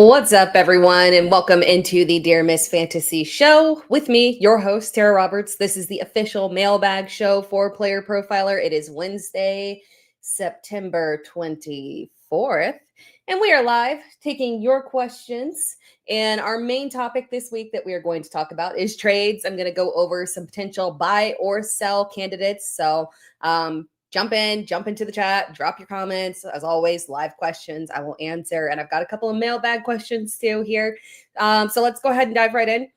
What's up, everyone, and welcome into the Dear Miss Fantasy Show with me, your host, Tara Roberts. This is the official mailbag show for Player Profiler. It is Wednesday, September 24th, and we are live taking your questions. And our main topic this week that we are going to talk about is trades. I'm going to go over some potential buy or sell candidates. So, jump into the chat, drop your comments. As always, live questions I will answer. And I've got a couple of mailbag questions too here. So let's go ahead and dive right in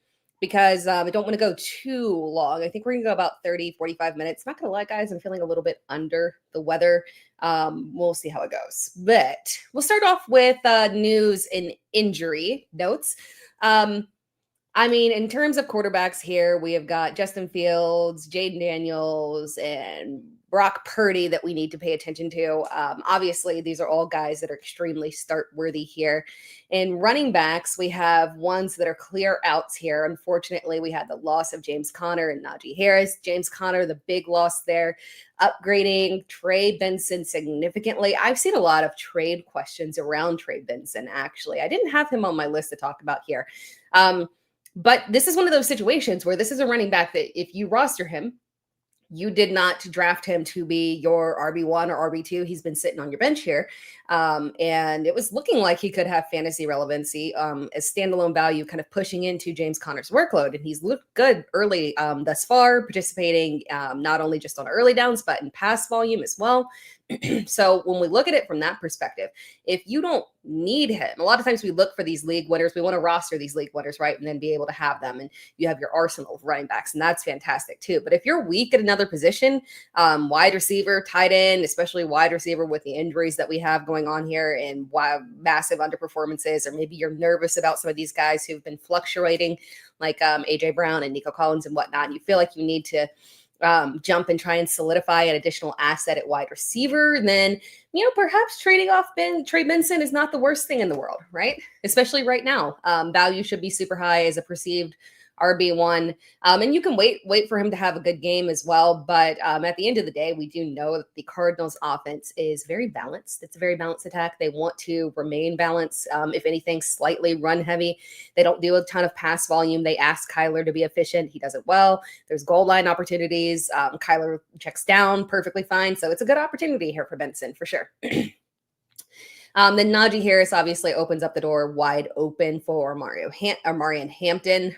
because I don't want to go too long. I think we're going to go about 30, 45 minutes. Not going to lie, guys, I'm feeling a little bit under the weather. We'll see how it goes. But we'll start off with news and injury notes. In terms of quarterbacks here, we have got Justin Fields, Jaden Daniels, and Brock Purdy that we need to pay attention to. Obviously, these are all guys that are extremely start worthy here. In running backs, we have ones that are clear outs here. Unfortunately, we had the loss of James Conner and Najee Harris. James Conner, the big loss there, upgrading Trey Benson significantly. I've seen a lot of trade questions around Trey Benson, actually. I didn't have him on my list to talk about here. But this is one of those situations where this is a running back that if you roster him, you did not draft him to be your RB1 or RB2. He's been sitting on your bench here. And it was looking like he could have fantasy relevancy as standalone value, kind of pushing into James Conner's workload. And he's looked good early thus far, participating not only just on early downs, but in pass volume as well. So when we look at it from that perspective, if you don't need him, a lot of times we look for these league winners. We want to roster these league winners, right? And then be able to have them. And you have your arsenal of running backs, and that's fantastic too. But if you're weak at another position, wide receiver, tight end, especially wide receiver with the injuries that we have going on here and massive underperformances, or maybe you're nervous about some of these guys who've been fluctuating like AJ Brown and Nico Collins and whatnot, and you feel like you need to jump and try and solidify an additional asset at wide receiver, then, perhaps trading off Trey Benson is not the worst thing in the world, right? Especially right now. Value should be super high as a perceived RB1. And you can wait for him to have a good game as well. But at the end of the day, we do know that the Cardinals offense is very balanced. It's a very balanced attack. They want to remain balanced. If anything, slightly run heavy. They don't do a ton of pass volume. They ask Kyler to be efficient. He does it well. There's goal line opportunities. Kyler checks down perfectly fine. So it's a good opportunity here for Benson for sure. Then Najee Harris obviously opens up the door wide open for Marion Hampton.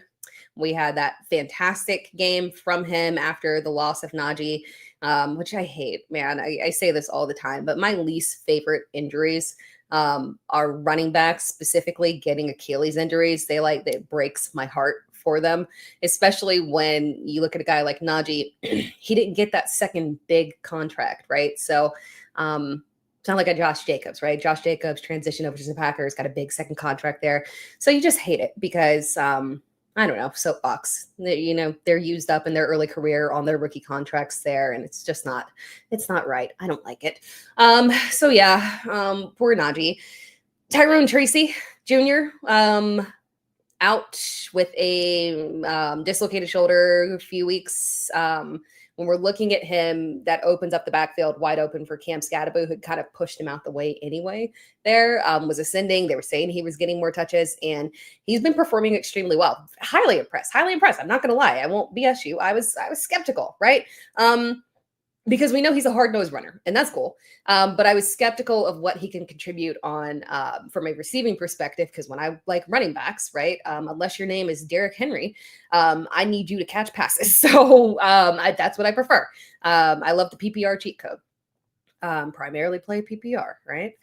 We had that fantastic game from him after the loss of Najee, which I hate, man. I say this all the time, but my least favorite injuries are running backs, specifically getting Achilles injuries. It breaks my heart for them, especially when you look at a guy like Najee. He didn't get that second big contract, right? So, it's not like a Josh Jacobs, right? Josh Jacobs transitioned over to the Packers, got a big second contract there. So you just hate it because, I don't know, soapbox. They're used up in their early career on their rookie contracts there, and it's not right. I don't like it. Poor Najee. Tyrone Tracy Jr. Out with a dislocated shoulder a few weeks. When we're looking at him, that opens up the backfield wide open for Cam Scadaboo, who kind of pushed him out the way anyway. Was ascending. They were saying he was getting more touches, and he's been performing extremely well. Highly impressed. I'm not going to lie. I won't BS you. I was skeptical, right? Because we know he's a hard-nosed runner, and that's cool. But I was skeptical of what he can contribute on from a receiving perspective, because when I like running backs, right, unless your name is Derrick Henry, I need you to catch passes. So that's what I prefer. I love the PPR cheat code. Primarily play PPR, right?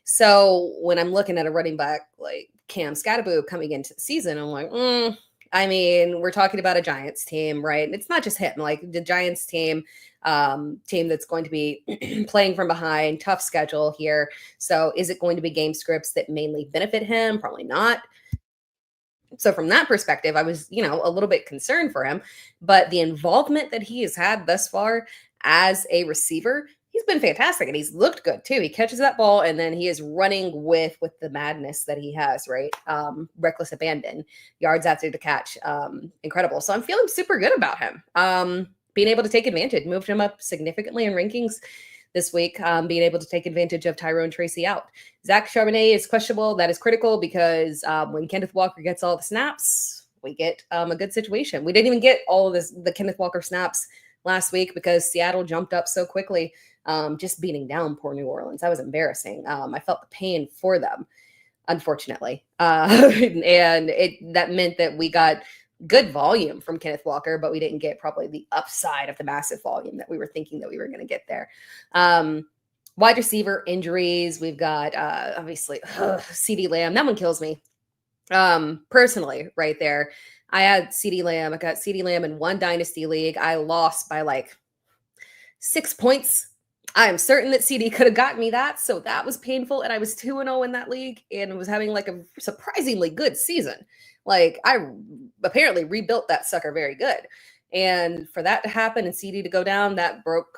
So when I'm looking at a running back like Cam Scadaboo coming into the season, I'm like, we're talking about a Giants team, right? And it's not just him, like the Giants team that's going to be playing from behind, tough schedule here. So is it going to be game scripts that mainly benefit him? Probably not. So from that perspective, I was, a little bit concerned for him, but the involvement that he has had thus far as a receiver, he's been fantastic, and he's looked good too. He catches that ball, and then he is running with the madness that he has, right? Reckless abandon, yards after the catch, incredible. So I'm feeling super good about him. Being able to take advantage, moved him up significantly in rankings this week, being able to take advantage of Tyrone Tracy out. Zach Charbonnet is questionable. That is critical because when Kenneth Walker gets all the snaps, we get a good situation. We didn't even get all of the Kenneth Walker snaps last week because Seattle jumped up so quickly, just beating down poor New Orleans. That was embarrassing. I felt the pain for them, unfortunately. And that meant that we got good volume from Kenneth Walker, but we didn't get probably the upside of the massive volume that we were thinking that we were going to get there. Wide receiver injuries. We've got obviously CeeDee Lamb. That one kills me. Personally, right there. I had CeeDee Lamb. I got CeeDee Lamb in one dynasty league. I lost by like 6 points. I am certain that CD could have gotten me that, so that was painful. And I was 2-0 in that league and was having like a surprisingly good season. Like I apparently rebuilt that sucker very good. And for that to happen and CD to go down, that broke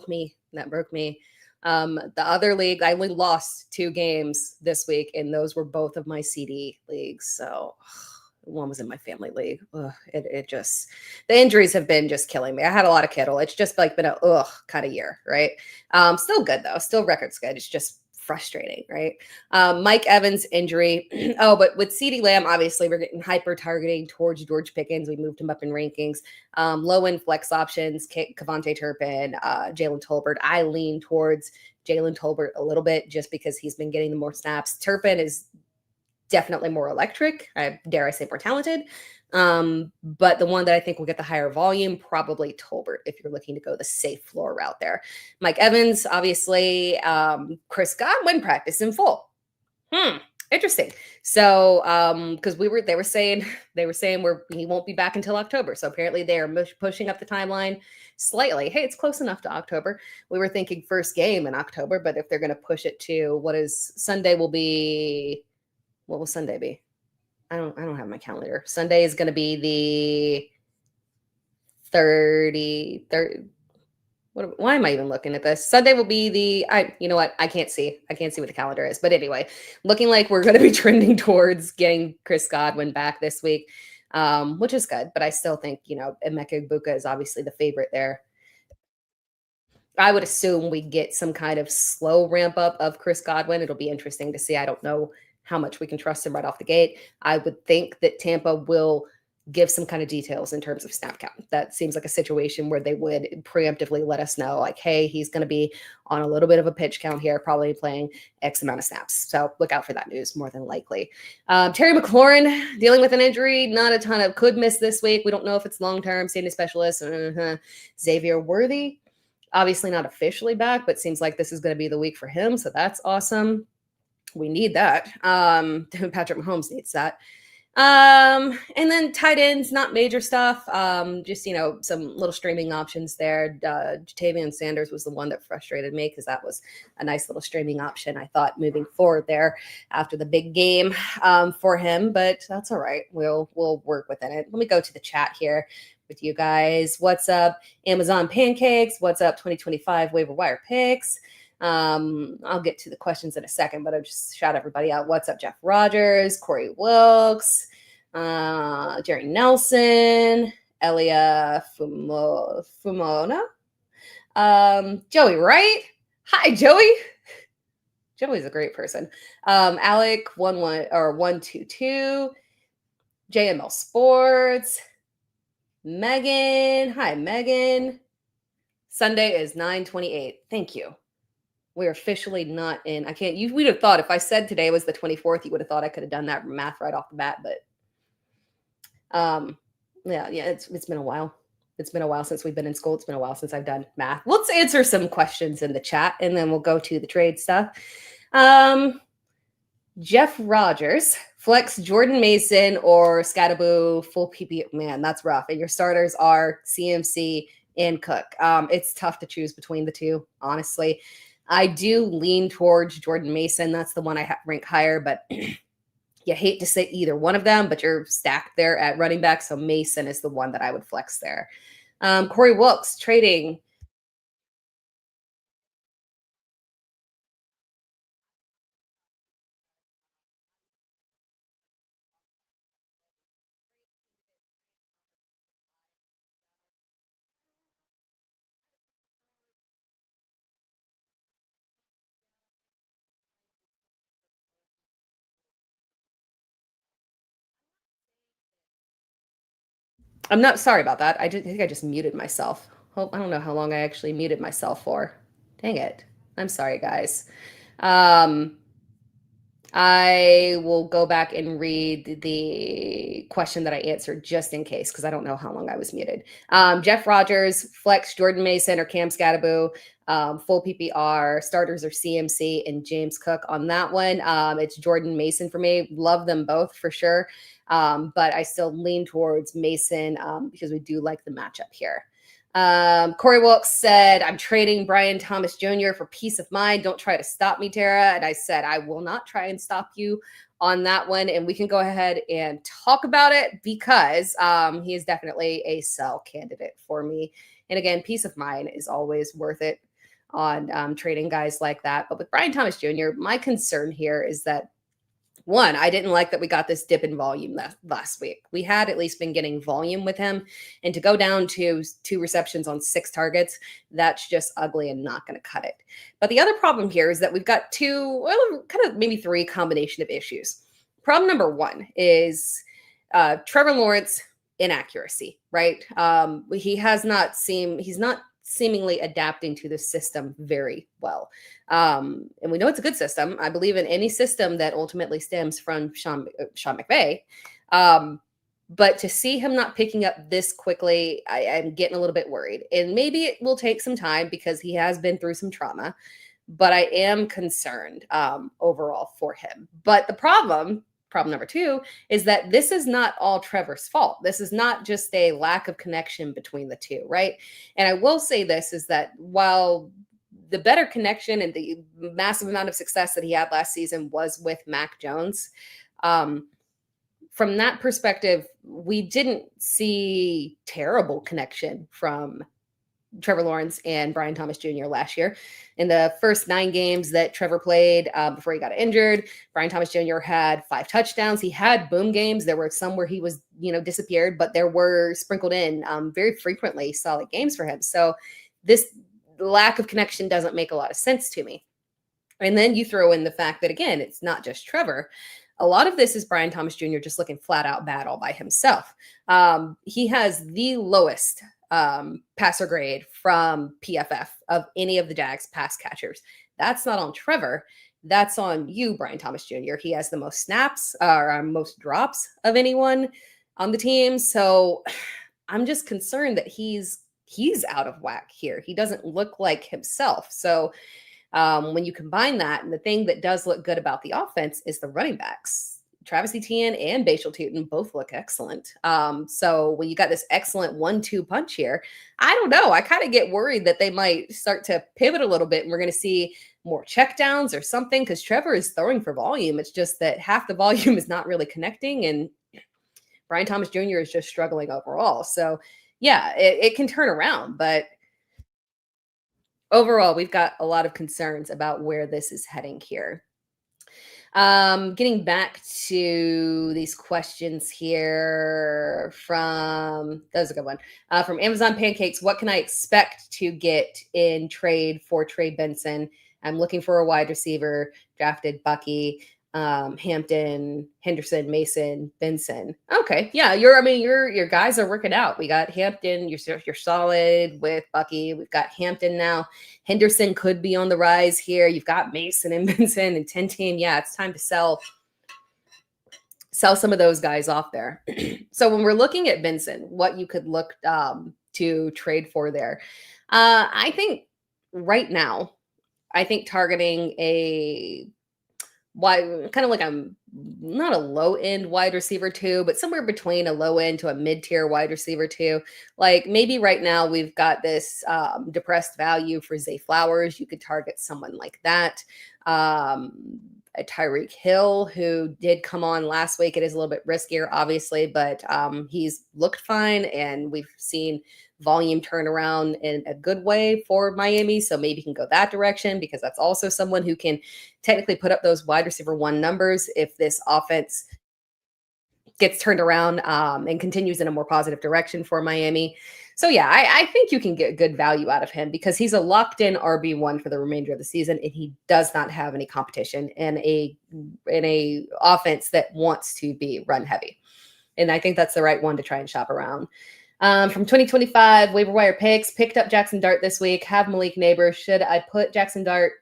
me. That broke me. The other league, I only lost 2 games this week, and those were both of my CD leagues. So one was in my family league. It just, the injuries have been just killing me. I had a lot of Kittle. It's just like been a kind of year, right? Still good though. Still record's good. It's just frustrating, right? Mike Evans injury. But with CeeDee Lamb, obviously we're getting hyper targeting towards George Pickens. We moved him up in rankings. Low end flex options, Kavonte Turpin, Jalen Tolbert. I lean towards Jalen Tolbert a little bit just because he's been getting the more snaps. Turpin is definitely more electric. Dare I say more talented. But the one that I think will get the higher volume, probably Tolbert, if you're looking to go the safe floor route there. Mike Evans, obviously, Chris Godwin practiced in full. Interesting. So, because they were saying he won't be back until October. So apparently they are pushing up the timeline slightly. Hey, it's close enough to October. We were thinking first game in October, but if they're going to push it to Sunday will be. What will Sunday be? I don't have my calendar. Sunday is going to be the 30. Why am I even looking at this? Sunday will be you know what? I can't see what the calendar is. But anyway, looking like we're going to be trending towards getting Chris Godwin back this week, which is good. But I still think, Emeka Egbuka is obviously the favorite there. I would assume we get some kind of slow ramp up of Chris Godwin. It'll be interesting to see. I don't know how much we can trust him right off the gate. I would think that Tampa will give some kind of details in terms of snap count. That seems like a situation where they would preemptively let us know, like, hey, he's going to be on a little bit of a pitch count here, probably playing X amount of snaps. So look out for that news, more than likely. Terry McLaurin dealing with an injury, not a ton of, could miss this week. We don't know if it's long-term, safety specialist. Xavier Worthy, obviously not officially back, but seems like this is going to be the week for him. So that's awesome. We need that. Patrick Mahomes needs that. And then tight ends, not major stuff. Just, some little streaming options there. Jatavian Sanders was the one that frustrated me because that was a nice little streaming option, I thought, moving forward there after the big game for him. But that's all right. We'll work within it. Let me go to the chat here with you guys. What's up, Amazon Pancakes? What's up, 2025 waiver wire picks? I'll get to the questions in a second, but I'll just shout everybody out. What's up, Jeff Rogers, Corey Wilkes, Jerry Nelson, Elia Fumona, Joey Wright. Hi, Joey. Joey's a great person. Alec 122, JML Sports, Megan. Hi, Megan. Sunday is 9/28. Thank you. We're officially not in. We'd have thought if I said today was the 24th, you would have thought I could have done that math right off the bat. But yeah, it's been a while. It's been a while since we've been in school. It's been a while since I've done math. Let's answer some questions in the chat and then we'll go to the trade stuff. Jeff Rogers, flex Jordan Mason or Scattaboo full PP. Man, that's rough. And your starters are CMC and Cook. It's tough to choose between the two, honestly. I do lean towards Jordan Mason. That's the one I rank higher, but you hate to say either one of them, but you're stacked there at running back. So Mason is the one that I would flex there. Corey Wilkes trading. I'm not sorry about that. I think I just muted myself. Oh, I don't know how long I actually muted myself for. Dang it. I'm sorry, guys. Um, I will go back and read the question that I answered just in case, because I don't know how long I was muted. Jeff Rogers, flex Jordan Mason or Cam Scattaboo, full PPR, starters or CMC, and James Cook on that one. It's Jordan Mason for me. Love them both for sure. But I still lean towards Mason because we do like the matchup here. Corey Wilkes said, I'm trading Brian Thomas Jr. for peace of mind. Don't try to stop me, Tara. And I said, I will not try and stop you on that one. And we can go ahead and talk about it because he is definitely a sell candidate for me. And again, peace of mind is always worth it on trading guys like that. But with Brian Thomas Jr., my concern here is that one, I didn't like that we got this dip in volume last week. We had at least been getting volume with him. And to go down to 2 receptions on 6 targets, that's just ugly and not going to cut it. But the other problem here is that we've got 2, well, kind of maybe 3 combination of issues. Problem number 1 is Trevor Lawrence inaccuracy, right? He's not seemingly adapting to the system very well. And we know it's a good system. I believe in any system that ultimately stems from Sean McVay. But to see him not picking up this quickly, I'm getting a little bit worried. And maybe it will take some time because he has been through some trauma. But I am concerned overall for him. But the problem number 2 is that this is not all Trevor's fault. This is not just a lack of connection between the two, right? And I will say this is that while the better connection and the massive amount of success that he had last season was with Mac Jones, from that perspective, we didn't see terrible connection from Trevor Lawrence and Brian Thomas Jr. last year. In the first 9 games that Trevor played before he got injured, Brian Thomas Jr. had 5 touchdowns. He had boom games. There were some where he was, disappeared, but there were sprinkled in very frequently solid games for him. So this lack of connection doesn't make a lot of sense to me. And then you throw in the fact that, again, it's not just Trevor. A lot of this is Brian Thomas Jr. just looking flat out bad all by himself. He has the lowest passer grade from PFF of any of the Jags pass catchers. That's not on Trevor. That's on you, Brian Thomas Jr. He has the most snaps or most drops of anyone on the team. So I'm just concerned that he's out of whack here. He doesn't look like himself. So when you combine that, and the thing that does look good about the offense is the running backs. Travis Etienne and Bashal Tutin both look excellent. So when you got this excellent 1-2 punch here, I don't know. I kind of get worried that they might start to pivot a little bit and we're going to see more checkdowns or something because Trevor is throwing for volume. It's just that half the volume is not really connecting and Brian Thomas Jr. is just struggling overall. So yeah, it can turn around, but overall, we've got a lot of concerns about where this is heading here. Getting back to these questions here that was a good one. From Amazon Pancakes, what can I expect to get in trade for Trey Benson? I'm looking for a wide receiver, drafted Bucky, Hampton, Henderson, Mason, Benson. Okay. Yeah. Your guys are working out. We got Hampton. You're solid with Bucky. We've got Hampton now. Henderson could be on the rise here. You've got Mason and Benson and 10 team. Yeah. It's time to sell some of those guys off there. So when we're looking at Benson, what you could look to trade for there, I think right now, targeting kind of like not a low end wide receiver 2, but somewhere between a low end to a mid tier wide receiver 2. Like maybe right now we've got this depressed value for Zay Flowers. You could target someone like that. A Tyreek Hill, who did come on last week. It is a little bit riskier, obviously, but he's looked fine, and we've seen volume turn around in a good way for Miami. So maybe you can go that direction because that's also someone who can technically put up those wide receiver 1 numbers if this offense gets turned around and continues in a more positive direction for Miami. So yeah, I think you can get good value out of him because he's a locked in RB1 for the remainder of the season, and he does not have any competition in a offense that wants to be run heavy. And I think that's the right one to try and shop around. From 2025, waiver wire picks, picked up Jackson Dart this week, have Malik Neighbors. Should I put Jackson Dart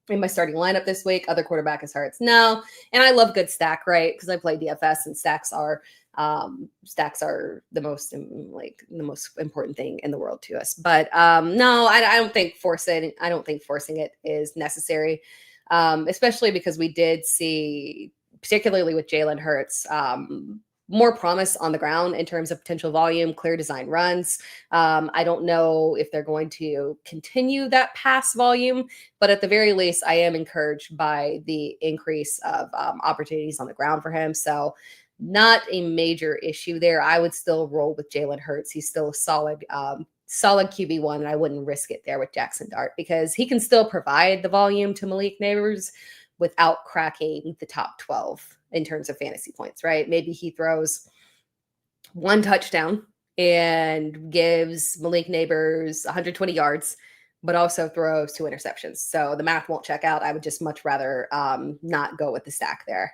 in my starting lineup this week? Other quarterback is hurts. No. And I love good stack, right? Because I play DFS and stacks are the most important thing in the world to us. But no, I don't think forcing it is necessary. Especially because we did see, particularly with Jalen Hurts, more promise on the ground in terms of potential volume, clear design runs. I don't know if they're going to continue that pass volume, but at the very least, I am encouraged by the increase of opportunities on the ground for him. So not a major issue there. I would still roll with Jalen Hurts. He's still a solid QB1, and I wouldn't risk it there with Jackson Dart because he can still provide the volume to Malik Neighbors without cracking the top 12 in terms of fantasy points, right? Maybe he throws one touchdown and gives Malik Neighbors 120 yards, but also throws 2 interceptions. So the math won't check out. I would just much rather not go with the stack there.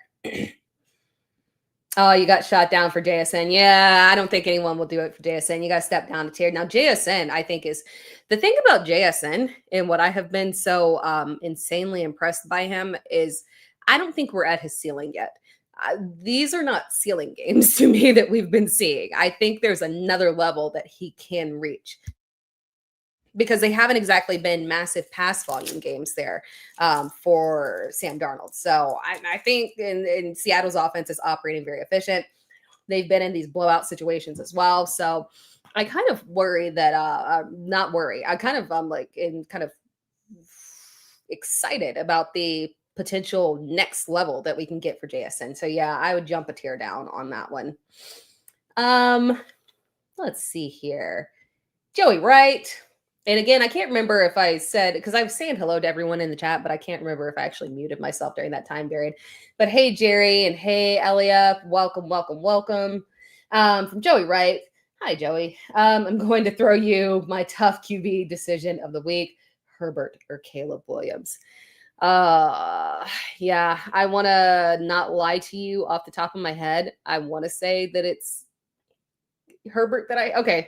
Oh, you got shot down for JSN. Yeah, I don't think anyone will do it for JSN. You got to step down a tier. Now, JSN, I think, is the thing about JSN and what I have been so insanely impressed by him is I don't think we're at his ceiling yet. These are not ceiling games to me that we've been seeing. I think there's another level that he can reach, because they haven't exactly been massive pass volume games there for Sam Darnold. So I think in Seattle's offense is operating very efficient. They've been in these blowout situations as well. So I kind of worry that, not worry, I kind of kind of excited about the potential next level that we can get for JSN. So yeah, I would jump a tier down on that one. Let's see here. Joey Wright. And again, I can't remember if I said, because I was saying hello to everyone in the chat, but I can't remember if I actually muted myself during that time period. But hey, Jerry, and hey, Elia, welcome. From Joey Wright. Hi, Joey. I'm going to throw you my tough QB decision of the week, Herbert or Caleb Williams. Yeah, I want to not lie to you off the top of my head. I want to say that it's Herbert that okay,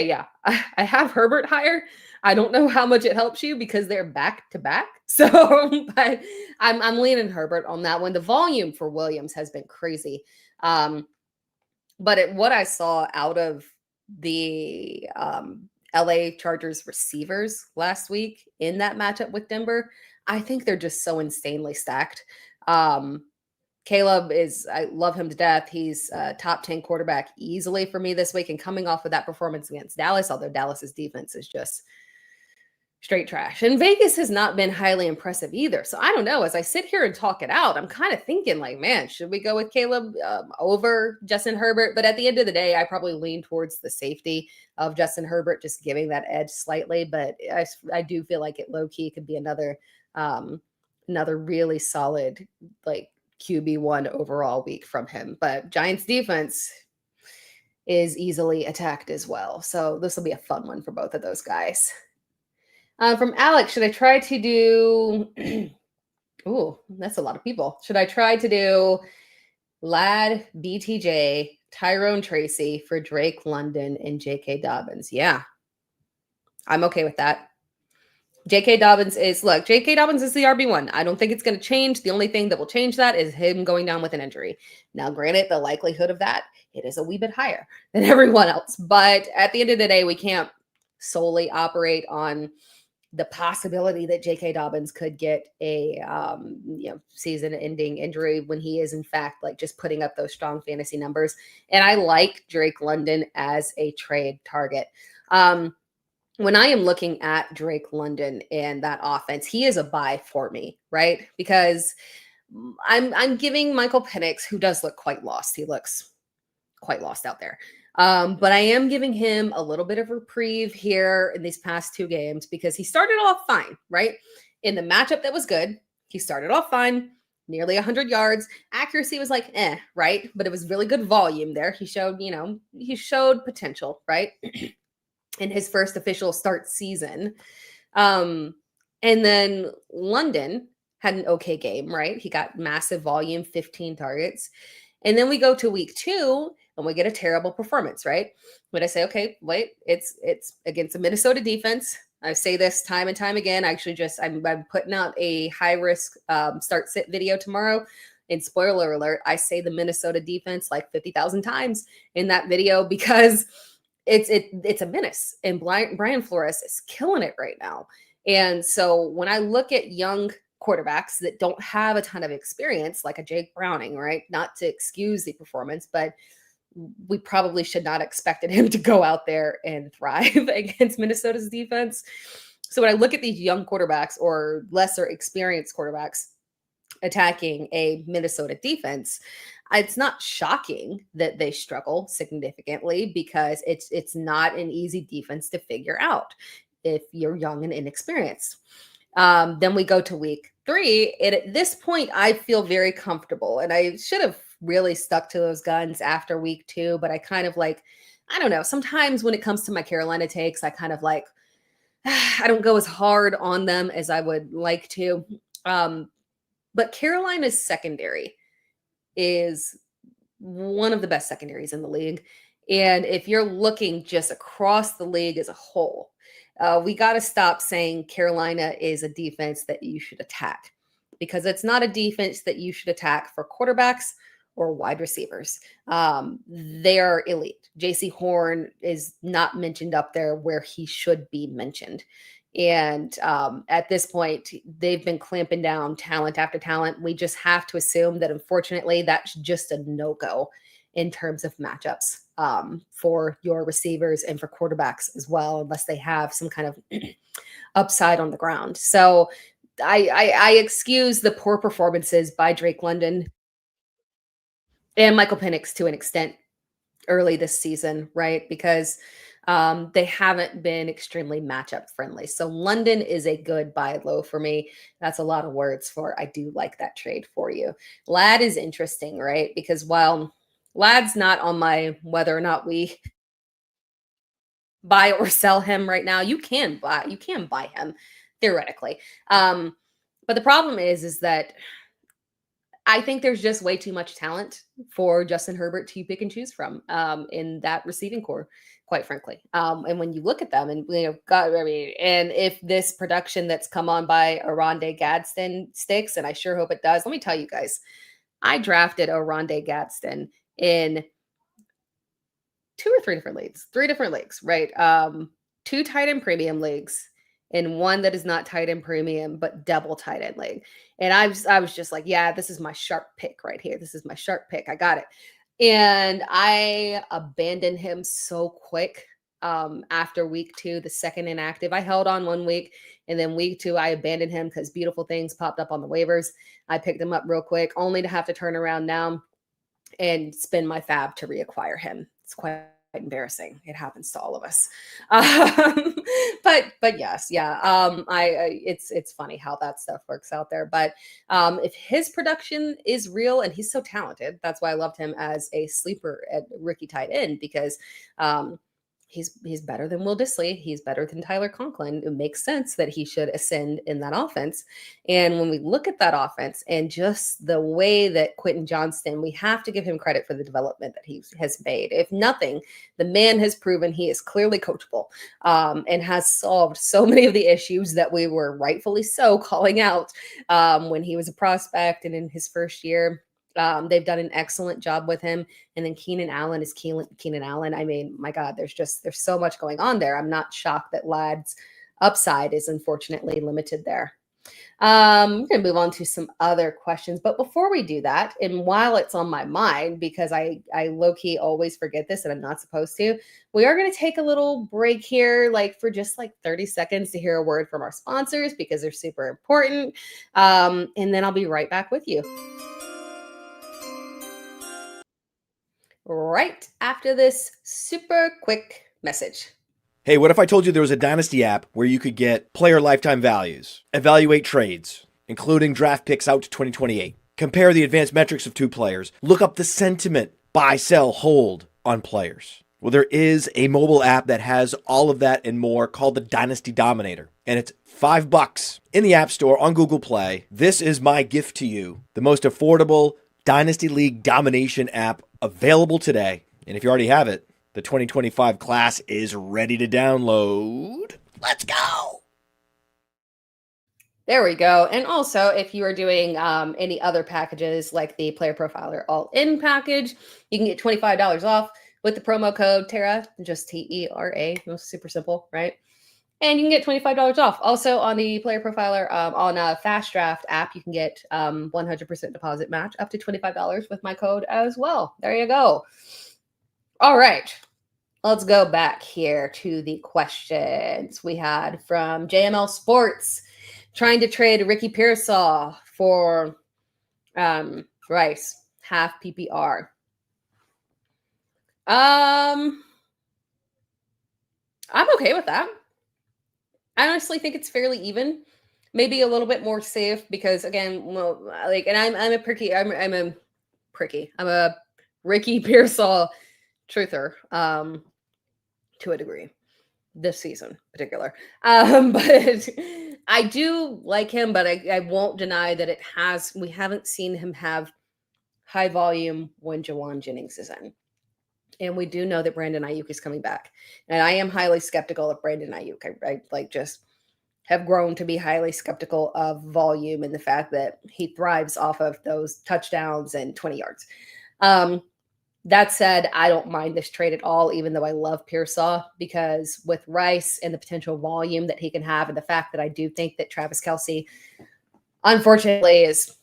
yeah. I have Herbert higher. I don't know how much it helps you because they're back to back. So, but I'm leaning Herbert on that one. The volume for Williams has been crazy. But what I saw out of the LA Chargers receivers last week in that matchup with Denver, I think they're just so insanely stacked. Caleb I love him to death. He's a top 10 quarterback easily for me this week. And coming off of that performance against Dallas, although Dallas's defense is just straight trash. And Vegas has not been highly impressive either. So I don't know. As I sit here and talk it out, I'm kind of thinking like, man, should we go with Caleb over Justin Herbert? But at the end of the day, I probably lean towards the safety of Justin Herbert, just giving that edge slightly. But I do feel like it low key could be another really solid, like, QB1 overall week from him. But Giants defense is easily attacked as well. So this will be a fun one for both of those guys. From Alex, should I try to do ooh, that's a lot of people. Should I try to do Lad, BTJ, Tyrone Tracy for Drake London and J.K. Dobbins? Yeah, I'm okay with that. J.K. Dobbins is the RB1. I don't think it's going to change. The only thing that will change that is him going down with an injury. Now, granted, the likelihood of that, it is a wee bit higher than everyone else. But at the end of the day, we can't solely operate on the possibility that J.K. Dobbins could get a season-ending injury when he is, in fact, like just putting up those strong fantasy numbers. And I like Drake London as a trade target. When I am looking at Drake London and that offense, he is a buy for me, right? Because I'm giving Michael Penix, who does look quite lost. He looks quite lost out there. But I am giving him a little bit of reprieve here in these past 2 games because he started off fine, right? In the matchup that was good, he started off fine, nearly 100 yards. Accuracy was like, right? But it was really good volume there. He showed potential, right? In his first official start season. And then London had an okay game, right? He got massive volume, 15 targets. And then we go to week 2 and we get a terrible performance, right? But I say, okay, wait, it's against a Minnesota defense. I say this time and time again. I'm putting out a high risk start sit video tomorrow. And spoiler alert, I say the Minnesota defense like 50,000 times in that video because it's a menace, and Brian Flores is killing it right now. And so when I look at young quarterbacks that don't have a ton of experience, like a Jake Browning, right? Not to excuse the performance, but we probably should not expected him to go out there and thrive against Minnesota's defense. So when I look at these young quarterbacks or lesser experienced quarterbacks attacking a Minnesota defense, it's not shocking that they struggle significantly because it's not an easy defense to figure out if you're young and inexperienced. Then we go to week 3. And at this point, I feel very comfortable. And I should have really stuck to those guns after week 2. But I kind of like, I don't know, sometimes when it comes to my Carolina takes, I kind of like, I don't go as hard on them as I would like to. But Carolina's secondary is one of the best secondaries in the league. And if you're looking just across the league as a whole, we got to stop saying Carolina is a defense that you should attack, because it's not a defense that you should attack for quarterbacks or wide receivers. They are elite. JC Horn is not mentioned up there where he should be mentioned. And at this point, they've been clamping down talent after talent. We just have to assume that, unfortunately, that's just a no-go in terms of matchups for your receivers and for quarterbacks as well, unless they have some kind of upside on the ground. So I excuse the poor performances by Drake London and Michael Penix to an extent early this season, right? Because they haven't been extremely matchup friendly. So London is a good buy low for me. That's a lot of words for I do like that trade for you. Ladd is interesting, right? Because while Ladd's not on my whether or not we buy or sell him right now, you can buy him theoretically. But the problem is that I think there's just way too much talent for Justin Herbert to pick and choose from in that receiving core, quite frankly. And when you look at them, and and if this production that's come on by Oronde Gadsden sticks, and I sure hope it does, let me tell you guys, I drafted Oronde Gadsden in 2 or 3 different leagues, 3 different leagues, right? 2 tight end premium leagues, and 1 that is not tight end premium, but double tight end league. And I was just like, yeah, this is my sharp pick right here. This is my sharp pick. I got it. And I abandoned him so quick after week 2, the second inactive. I held on 1 week, and then week 2, I abandoned him because beautiful things popped up on the waivers. I picked him up real quick, only to have to turn around now and spend my fab to reacquire him. It's quite embarrassing. It happens to all of us. But yes, yeah. It's funny how that stuff works out there. But if his production is real, and he's so talented, that's why I loved him as a sleeper at rookie tight end, because he's better than Will Dissly. He's better than Tyler Conklin. It makes sense that he should ascend in that offense. And when we look at that offense and just the way that Quentin Johnston, we have to give him credit for the development that he has made. If nothing, the man has proven he is clearly coachable and has solved so many of the issues that we were rightfully so calling out when he was a prospect and in his first year. They've done an excellent job with him. And then Keenan Allen is Keenan Allen. I mean, my God, there's so much going on there. I'm not shocked that Ladd's upside is unfortunately limited there. We're going to move on to some other questions. But before we do that, and while it's on my mind, because I low-key always forget this and I'm not supposed to, we are going to take a little break here, for just 30 seconds to hear a word from our sponsors, because they're super important. And then I'll be right back with you. Right after this super quick message. Hey, what if I told you there was a Dynasty app where you could get player lifetime values, evaluate trades, including draft picks out to 2028, compare the advanced metrics of 2 players, look up the sentiment, buy, sell, hold on players? Well, there is a mobile app that has all of that and more called the Dynasty Dominator, and it's $5 in the App Store on Google Play. This is my gift to you, the most affordable Dynasty League Domination app available today. And if you already have it, the 2025 class is ready to download. Let's go. There we go. And also, if you are doing any other packages like the Player Profiler All-In package, you can get $25 off with the promo code TERA, just TERA. It's super simple, right? And you can get $25 off. Also, on the Player Profiler on a Fast Draft app, you can get 100% deposit match up to $25 with my code as well. There you go. All right. Let's go back here to the questions we had from JML Sports. Trying to trade Ricky Pearsall for Rice, half PPR. I'm okay with that. I honestly think it's fairly even, maybe a little bit more safe because again, well, like, and I'm a Ricky Pearsall truther, to a degree, this season in particular. But I do like him, but I won't deny that we haven't seen him have high volume when Jawan Jennings is in. And we do know that Brandon Ayuk is coming back. And I am highly skeptical of Brandon Ayuk. I like just have grown to be highly skeptical of volume and the fact that he thrives off of those touchdowns and 20 yards. That said, I don't mind this trade at all, even though I love Pearsall, because with Rice and the potential volume that he can have and the fact that I do think that Travis Kelce, unfortunately, is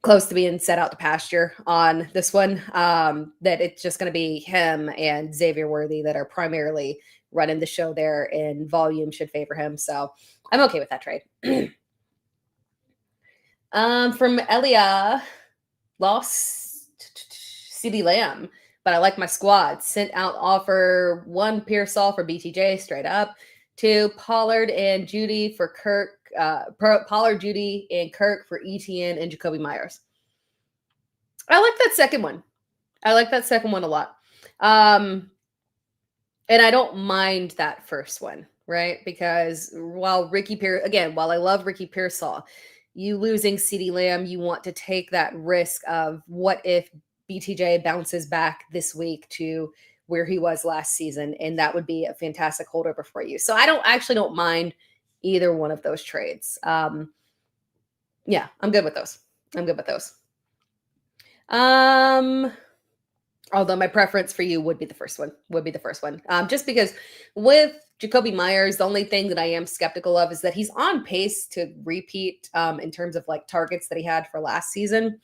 close to being set out to pasture on this one, that it's just going to be him and Xavier Worthy that are primarily running the show there, and volume should favor him. So I'm okay with that trade. From Elia, lost CeeDee Lamb, but I like my squad. Sent out offer 1 Pearsall for BTJ straight up, 2 Pollard and Judy for Kirk. Pollard, Judy, and Kirk for ETN and Jacoby Myers. I like that second one. I like that second one a lot. And I don't mind that first one, right? Because while I love Ricky Pearsall, you losing CeeDee Lamb, you want to take that risk of what if BTJ bounces back this week to where he was last season, and that would be a fantastic holdover for you. So I don't mind either one of those trades. Yeah, I'm good with those. Although my preference for you would be the first one. Just because with Jacoby Myers, the only thing that I am skeptical of is that he's on pace to repeat in terms of like targets that he had for last season.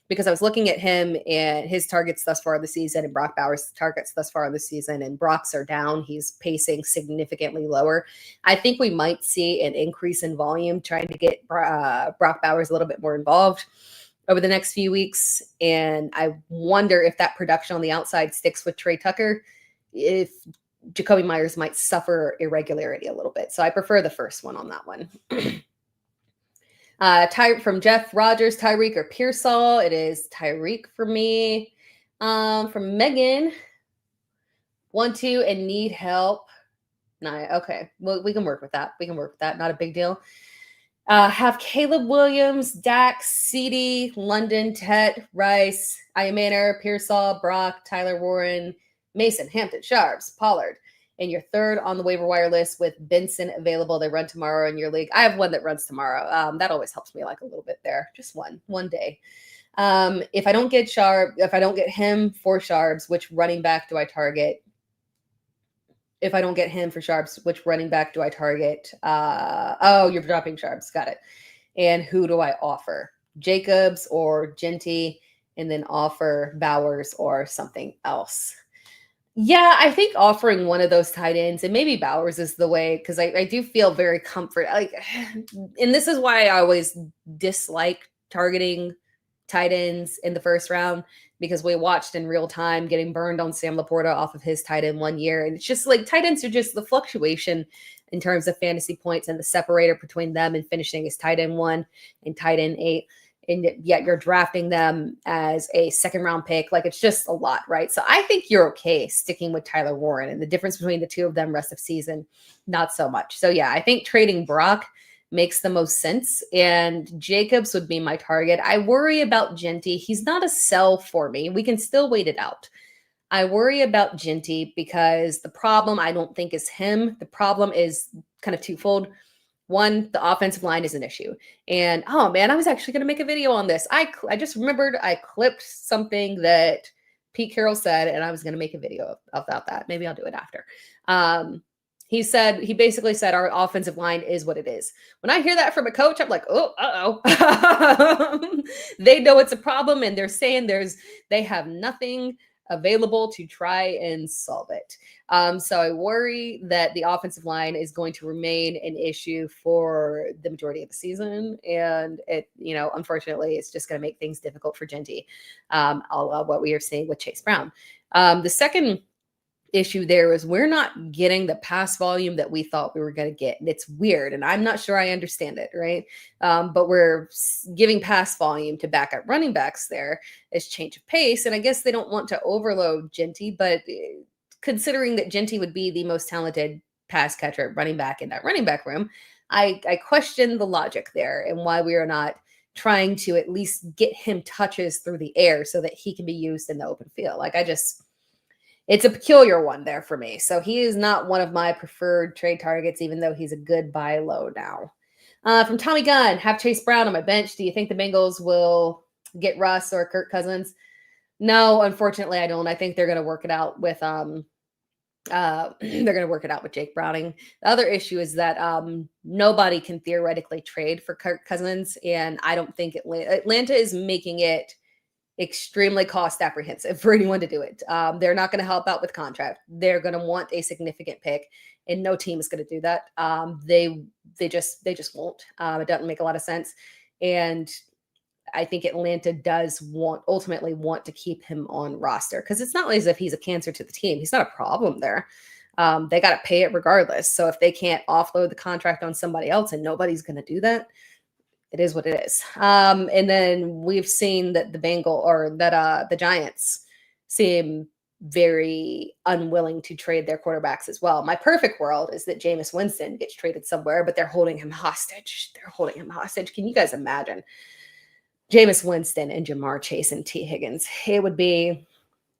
Because I was looking at him and his targets thus far in the season and Brock Bowers' targets thus far in the season, and Brock's are down. He's pacing significantly lower. I think we might see an increase in volume trying to get Brock Bowers a little bit more involved over the next few weeks. And I wonder if that production on the outside sticks with Trey Tucker, if Jacoby Myers might suffer irregularity a little bit. So I prefer the first one on that one. From Jeff Rogers, Tyreek or Pearsall. It is Tyreek for me. From Megan, 1-2 and need help. Okay, well, we can work with that. Not a big deal. Have Caleb Williams, Dax, CeeDee, London, Tet, Rice, Aymanor, Pearsall, Brock, Tyler Warren, Mason, Hampton, Sharps, Pollard. And your third on the waiver wire list with Benson available. They run tomorrow in your league. I have one that runs tomorrow. That always helps me like a little bit there. Just one day. If I don't get him for Sharps, which running back do I target? If I don't get him for Sharps, which running back do I target? You're dropping Sharps. Got it. And who do I offer? Jacobs or Genty, and then offer Bowers or something else. Yeah, I think offering one of those tight ends, and maybe Bowers is the way, because I do feel very and this is why I always dislike targeting tight ends in the first round, because we watched in real time getting burned on Sam Laporta off of his tight end one year. And it's just like tight ends are just the fluctuation in terms of fantasy points and the separator between them and finishing as tight end 1 and tight end 8. And yet you're drafting them as a second round pick. Like, it's just a lot, right? So I think you're okay sticking with Tyler Warren, and the difference between the two of them rest of season, not so much. So yeah, I think trading Brock makes the most sense. And Jacobs would be my target. I worry about Genty. He's not a sell for me. We can still wait it out. I worry about Genty because the problem I don't think is him. The problem is kind of twofold. One, the offensive line is an issue. And oh man, I was actually going to make a video on this. I just remembered I clipped something that Pete Carroll said, and I was going to make a video about that. Maybe I'll do it after. He basically said our offensive line is what it is. When I hear that from a coach, I'm like, oh, uh-oh. They know it's a problem, and they're saying they have nothing available to try and solve it. So I worry that the offensive line is going to remain an issue for the majority of the season. And it, unfortunately, it's just going to make things difficult for Genty, what we are seeing with Chase Brown. The second issue there is we're not getting the pass volume that we thought we were going to get. And it's weird. And I'm not sure I understand it. Right. But we're giving pass volume to backup running backs there as change of pace. And I guess they don't want to overload Genty, but considering that Genty would be the most talented pass catcher running back in that running back room, I question the logic there and why we are not trying to at least get him touches through the air so that he can be used in the open field. It's a peculiar one there for me. So he is not one of my preferred trade targets, even though he's a good buy low now. From Tommy Gunn, have Chase Brown on my bench. Do you think the Bengals will get Russ or Kirk Cousins? No, unfortunately, I don't. I think they're going to work it out with Jake Browning. The other issue is that nobody can theoretically trade for Kirk Cousins, and I don't think Atlanta is making it extremely cost apprehensive for anyone to do it. They're not going to help out with contract. They're going to want a significant pick, and no team is going to do that. They just won't. It doesn't make a lot of sense, and I think Atlanta does ultimately want to keep him on roster because it's not as if he's a cancer to the team. He's not a problem there. They got to pay it regardless. So if they can't offload the contract on somebody else and nobody's going to do that, it is what it is. And then we've seen that the Giants seem very unwilling to trade their quarterbacks as well. My perfect world is that Jameis Winston gets traded somewhere, but they're holding him hostage. Can you guys imagine Jameis Winston and Jamar Chase and T. Higgins? It would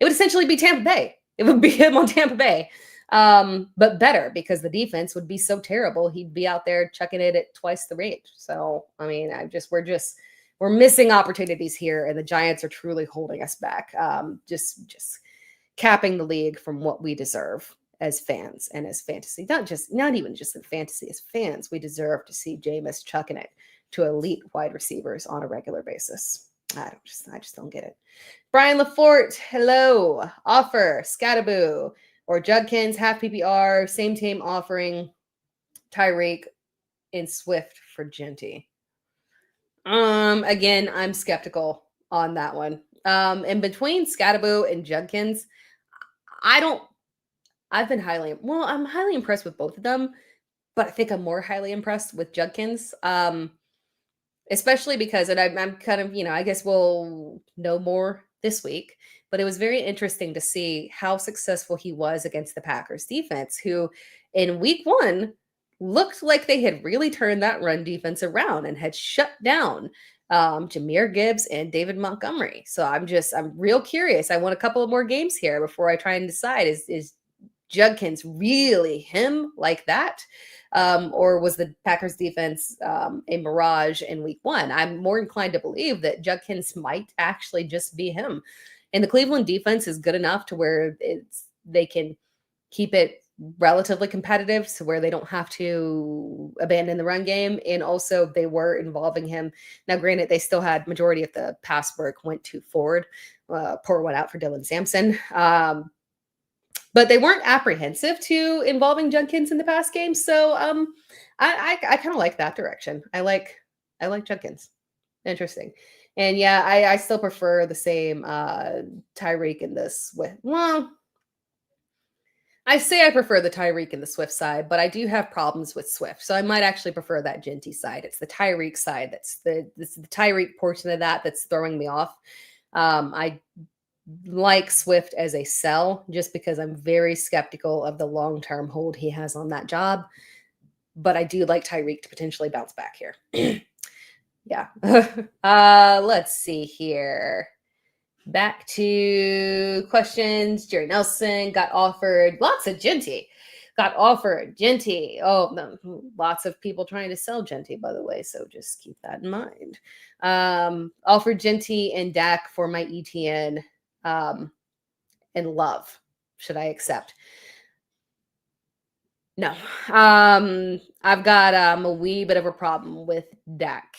essentially be Tampa Bay. It would be him on Tampa Bay. But better because the defense would be so terrible. He'd be out there chucking it at twice the rate. So, I mean, we're missing opportunities here, and the Giants are truly holding us back. Just capping the league from what we deserve as fans and as fantasy. Not even just in fantasy, as fans, we deserve to see Jameis chucking it to elite wide receivers on a regular basis. I just don't get it. Brian Lafort, hello. Offer, Scattaboo, or Judkins, half PPR, same team offering Tyreek and Swift for Genty. Again, I'm skeptical on that one. And between Scattaboo and Judkins, I'm highly impressed with both of them, but I think I'm more highly impressed with Judkins. Especially because, and I'm kind of, I guess we'll know more this week, but it was very interesting to see how successful he was against the Packers defense, who in week 1 looked like they had really turned that run defense around and had shut down Jahmyr Gibbs and David Montgomery. So I'm real curious. I want a couple of more games here before I try and decide, is Judkins really him like that? Or was the Packers defense a mirage in week 1? I'm more inclined to believe that Judkins might actually just be him. And the Cleveland defense is good enough to where they can keep it relatively competitive, so where they don't have to abandon the run game. And also they were involving him. Now, granted, they still had majority of the pass work went to forward, pour one out for Dylan Sampson. But they weren't apprehensive to involving Judkins in the pass game. So I kind of like that direction. I like Judkins. Interesting. And yeah, I still prefer the same Tyreek in this with, well, I say I prefer the Tyreek and the Swift side, but I do have problems with Swift. So I might actually prefer that Genty side. It's the Tyreek side. That's the Tyreek portion of that's throwing me off. I like Swift as a sell just because I'm very skeptical of the long-term hold he has on that job. but I do like Tyreek to potentially bounce back here. Yeah. Let's see here. Back to questions. Jerry Nelson got offered lots of Genty. Got offered Genty. Oh, no, lots of people trying to sell Genty, by the way. So just keep that in mind. Offered Genty and Dak for my ETN and Love. Should I accept? No. I've got a wee bit of a problem with Dak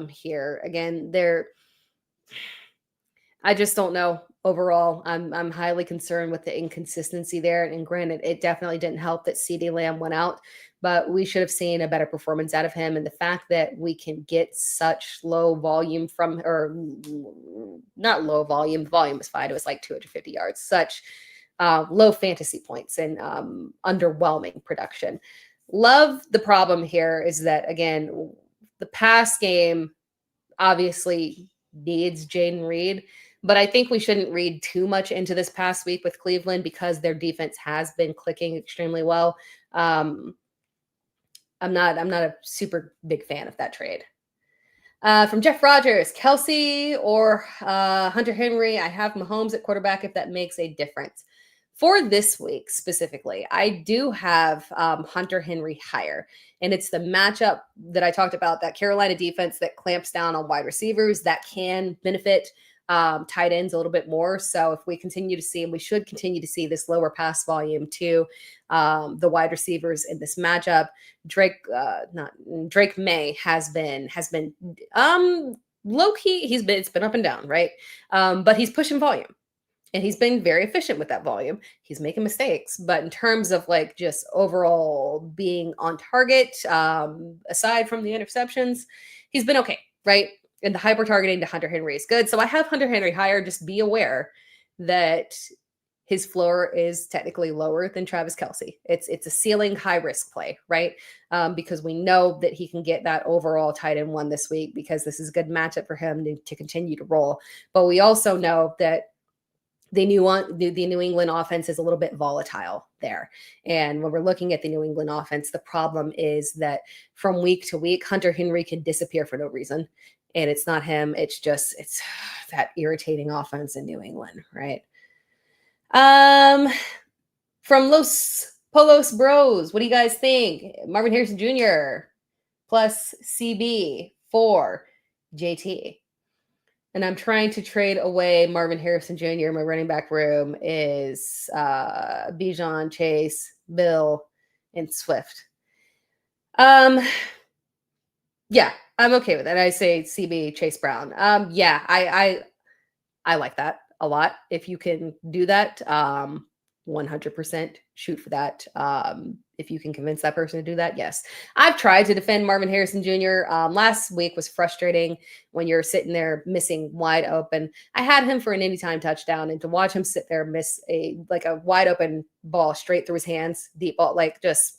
here. Again, I just don't know overall. I'm highly concerned with the inconsistency there. And granted, it definitely didn't help that CeeDee Lamb went out, but we should have seen a better performance out of him. And the fact that we can get such low volume from, or not low volume, the volume was fine. It was like 250 yards, such low fantasy points and underwhelming production. Love the problem here is that, again, the pass game obviously needs Jaden Reed. But I think we shouldn't read too much into this past week with Cleveland because their defense has been clicking extremely well. I'm not a super big fan of that trade. From Jeff Rogers, Kelsey or Hunter Henry. I have Mahomes at quarterback if that makes a difference. For this week specifically, I do have Hunter Henry higher, and it's the matchup that I talked about, that Carolina defense that clamps down on wide receivers that can benefit tight ends a little bit more. So if we continue to see, and we should continue to see, this lower pass volume to the wide receivers in this matchup, Drake May has been low key. It's been up and down, right? But he's pushing volume. And he's been very efficient with that volume. He's making mistakes, but in terms of like just overall being on target, aside from the interceptions, he's been okay, right? And the hyper targeting to Hunter Henry is good. So I have Hunter Henry higher. Just be aware that his floor is technically lower than Travis Kelce. It's a ceiling high risk play, right? Because we know that he can get that overall tight end one this week because this is a good matchup for him to continue to roll. But we also know that the New England offense is a little bit volatile there. And when we're looking at the New England offense, the problem is that from week to week, Hunter Henry can disappear for no reason. And it's not him. It's that irritating offense in New England, right? From Los Polos Bros, what do you guys think? Marvin Harrison Jr. plus CB for JT. And I'm trying to trade away Marvin Harrison Jr. My running back room is Bijan, Chase, Bill, and Swift. Yeah, I'm okay with that. I say CB, Chase Brown. Yeah, I like that a lot. If you can do that, 100% shoot for that. If you can convince that person to do that, yes. I've tried to defend Marvin Harrison Jr. Last week was frustrating when you're sitting there missing wide open. I had him for an anytime touchdown, and to watch him sit there miss a wide open ball straight through his hands, deep ball, it's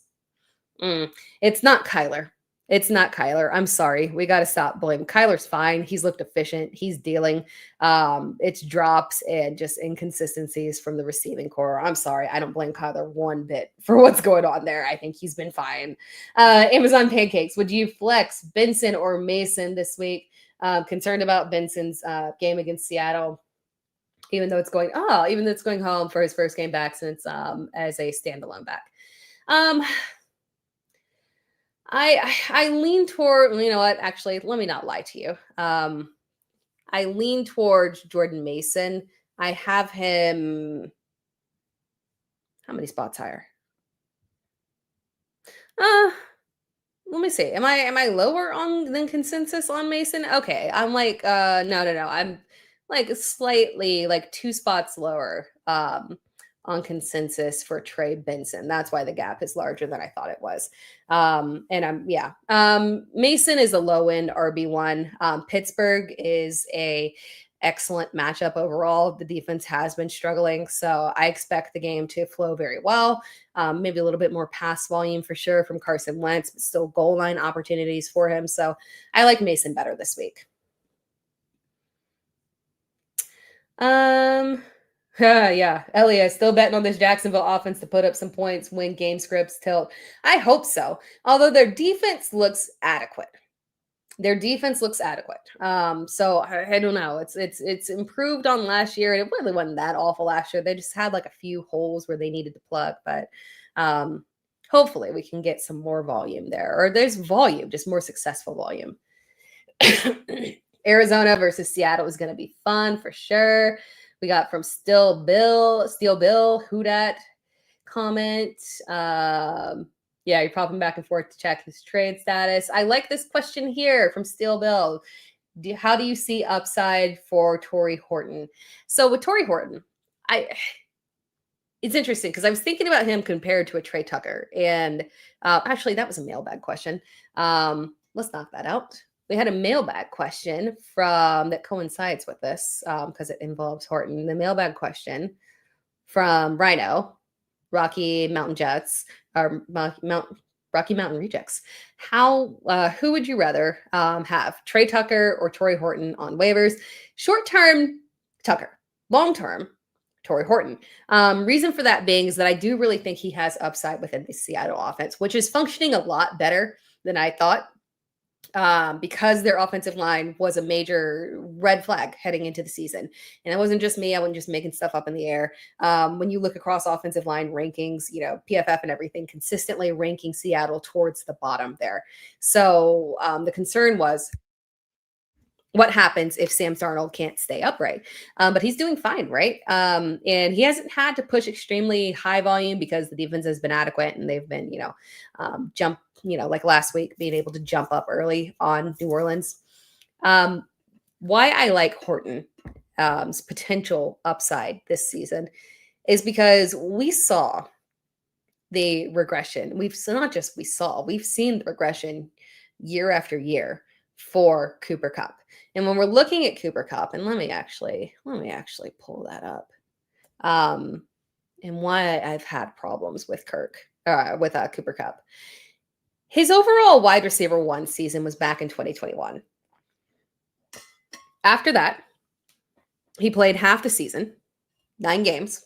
not Kyler. It's not Kyler. I'm sorry. We got to stop blaming. Kyler's fine. He's looked efficient. He's dealing. It's drops and just inconsistencies from the receiving core. I'm sorry. I don't blame Kyler one bit for what's going on there. I think he's been fine. Amazon Pancakes. Would you flex Benson or Mason this week? Concerned about Benson's game against Seattle, even though it's going home for his first game back since as a standalone back. I lean toward, you know what, actually, let me not lie to you. I lean towards Jordan Mason. I have him, how many spots higher? Let me see. Am I lower than consensus on Mason? Okay. I'm like, no. I'm like slightly 2 spots lower on consensus for Trey Benson. That's why the gap is larger than I thought it was. Mason is a low end RB1. Pittsburgh is a excellent matchup overall. The defense has been struggling, so I expect the game to flow very well. Maybe a little bit more pass volume for sure from Carson Wentz, but still goal line opportunities for him. So I like Mason better this week. Yeah, Elliot still betting on this Jacksonville offense to put up some points when game scripts tilt. I hope so. Although their defense looks adequate. Their defense looks adequate. So I don't know. It's improved on last year, and it really wasn't that awful last year. They just had like a few holes where they needed to plug, but hopefully we can get some more volume there. Or there's volume, just more successful volume. Arizona versus Seattle is going to be fun for sure. We got from Steel Bill, who dat comment. Yeah, you're popping back and forth to check his trade status. I like this question here from Steel Bill. How do you see upside for Torrey Horton? So with Torrey Horton, it's interesting because I was thinking about him compared to a Trey Tucker. And actually, that was a mailbag question. Let's knock that out. We had a mailbag question that coincides with this because it involves Horton. The mailbag question from Rhino, Rocky Mountain Jets, or Rocky Mountain Rejects. Who would you rather have, Trey Tucker or Torrey Horton on waivers? Short term, Tucker. Long term, Torrey Horton. Reason for that being is that I do really think he has upside within the Seattle offense, which is functioning a lot better than I thought. Because their offensive line was a major red flag heading into the season. And it wasn't just me. I wasn't just making stuff up in the air. When you look across offensive line rankings, PFF and everything, consistently ranking Seattle towards the bottom there. So the concern was, what happens if Sam Darnold can't stay upright? But he's doing fine, right? And he hasn't had to push extremely high volume because the defense has been adequate and they've been, like last week, being able to jump up early on New Orleans. Why I like Horton's potential upside this season is because we saw the regression. We've seen the regression year after year for Cooper Kupp. And when we're looking at Cooper Kupp, and let me actually pull that up. And why I've had problems with Cooper Kupp. His overall wide receiver 1 season was back in 2021. After that, he played half the season, 9 games,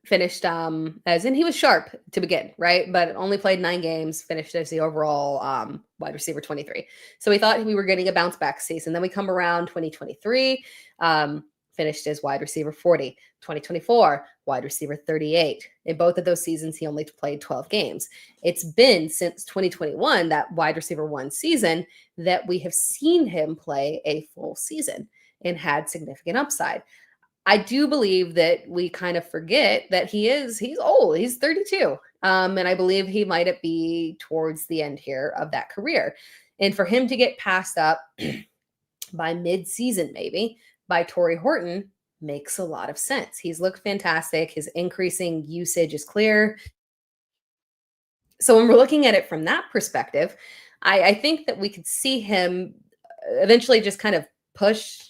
finished as in he was sharp to begin, right? But only played 9 games, finished as the overall wide receiver 23. So we thought we were getting a bounce back season. Then we come around 2023, finished as wide receiver 40. 2024, wide receiver 38. In both of those seasons, he only played 12 games. It's been since 2021, that wide receiver 1 season, that we have seen him play a full season and had significant upside. I do believe that we kind of forget that he's old. He's 32. And I believe he might be towards the end here of that career. And for him to get passed up by mid-season, maybe, by Torrey Horton makes a lot of sense. He's looked fantastic. His increasing usage is clear. So when we're looking at it from that perspective, I think that we could see him eventually just kind of push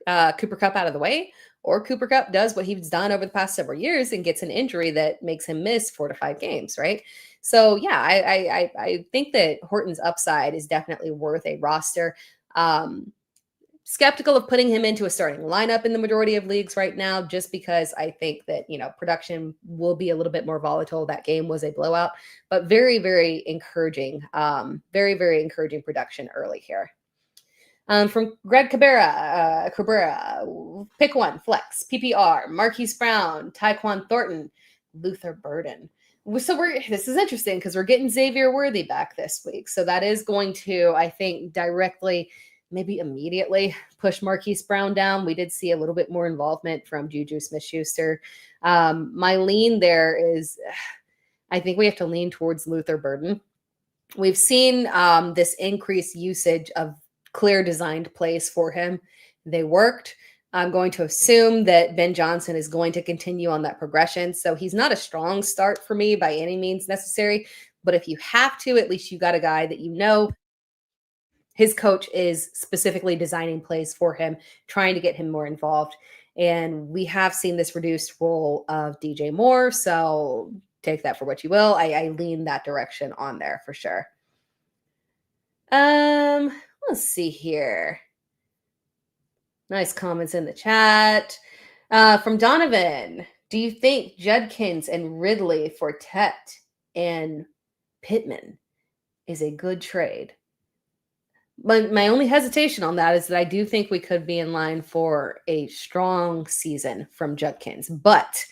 Cooper Kupp out of the way, or Cooper Kupp does what he's done over the past several years and gets an injury that makes him miss 4 to 5 games, right? So yeah, I think that Horton's upside is definitely worth a roster. Skeptical of putting him into a starting lineup in the majority of leagues right now, just because I think that, production will be a little bit more volatile. That game was a blowout, but very, very encouraging, very, very encouraging production early here. From Greg Cabrera, pick one, flex, PPR, Marquise Brown, Tyquan Thornton, Luther Burden. So this is interesting because we're getting Xavier Worthy back this week. So that is going to, I think, directly, maybe immediately push Marquise Brown down. We did see a little bit more involvement from Juju Smith-Schuster. My lean there is, I think we have to lean towards Luther Burden. We've seen this increased usage of clear designed plays for him. They worked. I'm going to assume that Ben Johnson is going to continue on that progression. So he's not a strong start for me by any means necessary. But if you have to, at least you got a guy that his coach is specifically designing plays for him, trying to get him more involved. And we have seen this reduced role of DJ Moore. So take that for what you will. I lean that direction on there for sure. Let's see here. Nice comments in the chat. From Donovan, do you think Judkins and Ridley for Tet and Pittman is a good trade? My only hesitation on that is that I do think we could be in line for a strong season from Judkins, but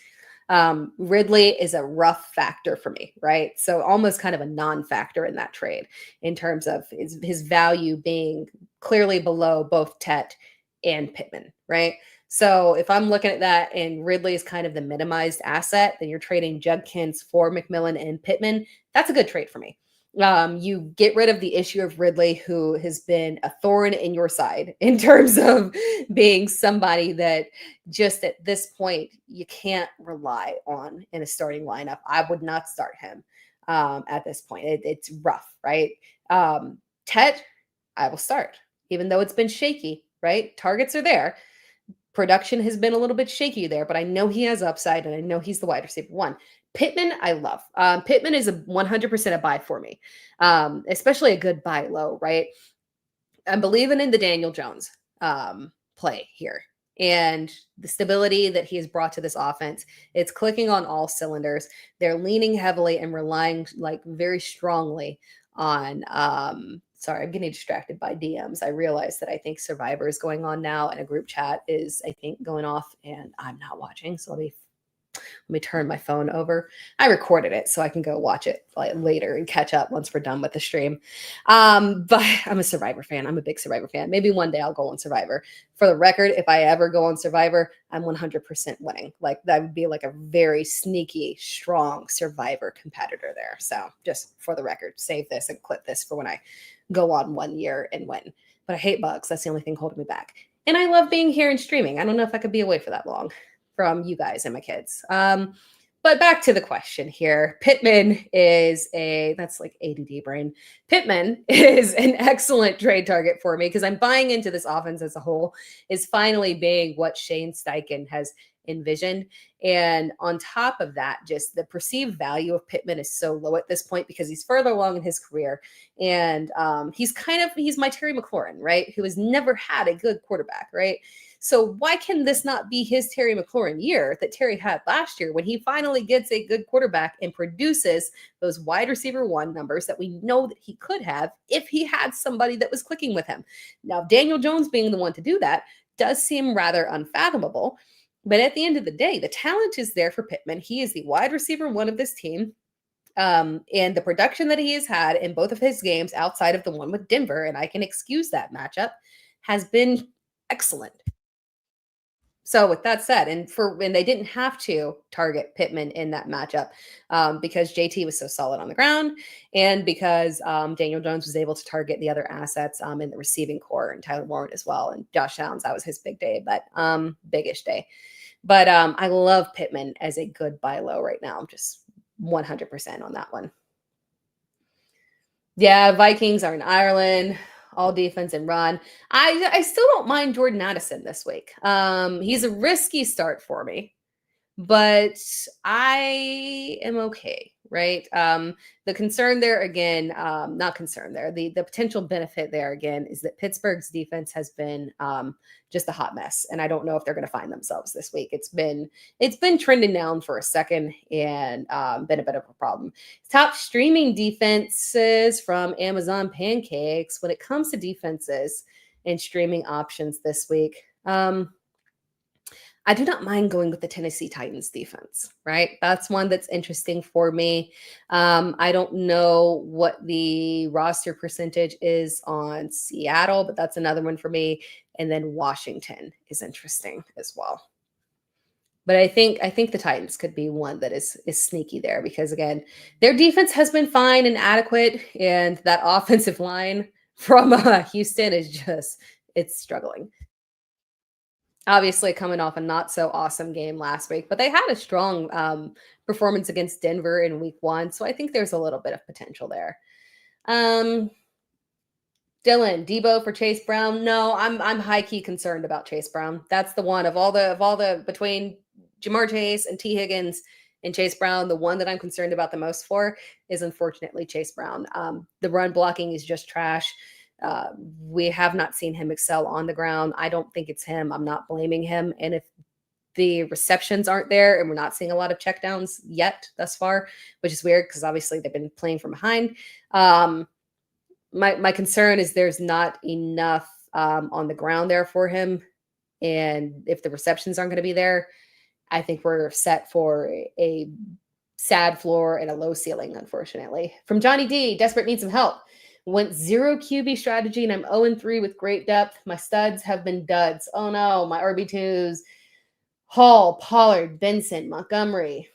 Ridley is a rough factor for me, right? So almost kind of a non-factor in that trade in terms of his value being clearly below both Tet and Pittman, right? So if I'm looking at that and Ridley is kind of the minimized asset, then you're trading Judkins for McMillan and Pittman. That's a good trade for me. You get rid of the issue of Ridley, who has been a thorn in your side in terms of being somebody that just at this point you can't rely on in a starting lineup. I would not start him at this point. It's rough, right? Ted, I will start, even though it's been shaky, right? Targets are there. Production has been a little bit shaky there, but I know he has upside and I know he's the wide receiver one. Pittman, I love. Pittman is a 100% a buy for me, especially a good buy low, right? I'm believing in the Daniel Jones play here and the stability that he has brought to this offense. It's clicking on all cylinders. They're leaning heavily and relying like very strongly on sorry, I'm getting distracted by DMs. I realize that I think Survivor is going on now and a group chat is, I think, going off and I'm not watching. So let me turn my phone over. I recorded it so I can go watch it later and catch up once we're done with the stream. But I'm a Survivor fan. I'm a big Survivor fan. Maybe one day I'll go on Survivor. For the record, if I ever go on Survivor, I'm 100% winning. Like that would be like a very sneaky, strong Survivor competitor there. So just for the record, save this and clip this for when I go on 1 year and win. But I hate bugs. That's the only thing holding me back. And I love being here and streaming. I don't know if I could be away for that long from you guys and my kids. But back to the question here. Pittman is that's like ADD brain. Pittman is an excellent trade target for me because I'm buying into this offense as a whole is finally being what Shane Steichen has envisioned. And on top of that, just the perceived value of Pittman is so low at this point because he's further along in his career. And he's my Terry McLaurin, right? Who has never had a good quarterback, right? So why can this not be his Terry McLaurin year that Terry had last year when he finally gets a good quarterback and produces those wide receiver one numbers that we know that he could have if he had somebody that was clicking with him? Now, Daniel Jones being the one to do that does seem rather unfathomable. But at the end of the day, the talent is there for Pittman. He is the wide receiver one of this team. And the production that he has had in both of his games outside of the one with Denver, and I can excuse that matchup, has been excellent. So with that said, and they didn't have to target Pittman in that matchup because JT was so solid on the ground and because Daniel Jones was able to target the other assets in the receiving core and Tyler Warren as well. And Josh Downs, that was his big day, but biggish day. But I love Pittman as a good buy low right now. I'm just 100% on that one. Yeah, Vikings are in Ireland. All defense and run. I still don't mind Jordan Addison this week. He's a risky start for me, but I am okay, right? The concern there again, not concern there. The potential benefit there again is that Pittsburgh's defense has been just a hot mess, and I don't know if they're going to find themselves this week. It's been trending down for a second and been a bit of a problem. Top streaming defenses from Amazon Pancakes when it comes to defenses and streaming options this week. I do not mind going with the Tennessee Titans defense, right? That's one that's interesting for me. I don't know what the roster percentage is on Seattle, but that's another one for me. And then Washington is interesting as well. But I think the Titans could be one that is sneaky there because again, their defense has been fine and adequate, and that offensive line from Houston is it's struggling. Obviously coming off a not so awesome game last week, but they had a strong performance against Denver in week 1. So I think there's a little bit of potential there. Dylan, Debo for Chase Brown. No, I'm high key concerned about Chase Brown. That's the one of all the between Jamar Chase and T Higgins and Chase Brown, the one that I'm concerned about the most for is unfortunately Chase Brown. The run blocking is just trash. We have not seen him excel on the ground. I don't think it's him. I'm not blaming him. And if the receptions aren't there, and we're not seeing a lot of checkdowns yet thus far, which is weird because obviously they've been playing from behind. My concern is there's not enough on the ground there for him. And if the receptions aren't going to be there, I think we're set for a sad floor and a low ceiling, unfortunately. From Johnny D, desperate, need some help. Went 0 QB strategy and I'm 0-3 with great depth. My studs have been duds. Oh no, my RB2s, Hall, Pollard, Benson, Montgomery,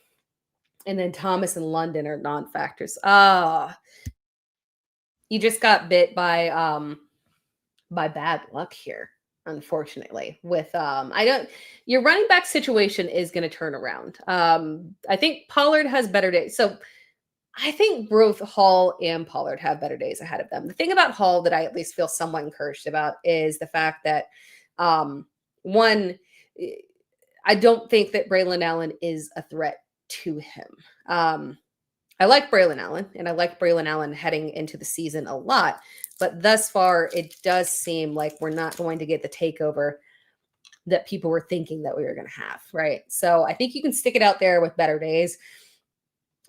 and then Thomas and London are non-factors. You just got bit by bad luck here, unfortunately. With your running back situation is going to turn around. I think Pollard has better days. So I think both Hall and Pollard have better days ahead of them. The thing about Hall that I at least feel somewhat encouraged about is the fact that one, I don't think that Braylon Allen is a threat to him. I like Braylon Allen, and I like Braylon Allen heading into the season a lot. But thus far, it does seem like we're not going to get the takeover that people were thinking that we were going to have, right? So I think you can stick it out there with better days.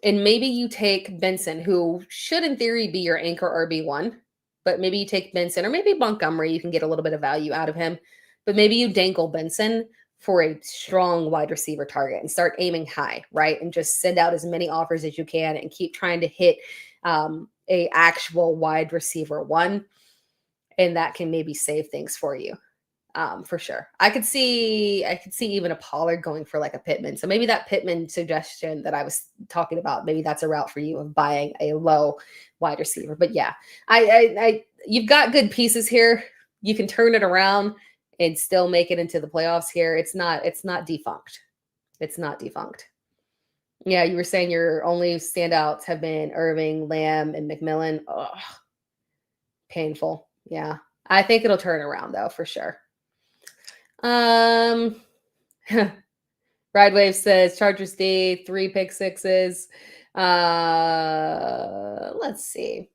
And maybe you take Benson, who should in theory be your anchor RB1, but maybe you take Benson or maybe Montgomery. You can get a little bit of value out of him. But maybe you dangle Benson for a strong wide receiver target and start aiming high, right? And just send out as many offers as you can and keep trying to hit a actual wide receiver one. And that can maybe save things for you. For sure. I could see even a Pollard going for like a Pittman. So maybe that Pittman suggestion that I was talking about, maybe that's a route for you of buying a low wide receiver. But yeah, I you've got good pieces here. You can turn it around and still make it into the playoffs here. It's not defunct. It's not defunct. Yeah, you were saying your only standouts have been Irving, Lamb, and McMillan. Ugh, painful. Yeah. I think it'll turn around though, for sure. Ride Wave says Chargers D, 3 pick sixes. Let's see.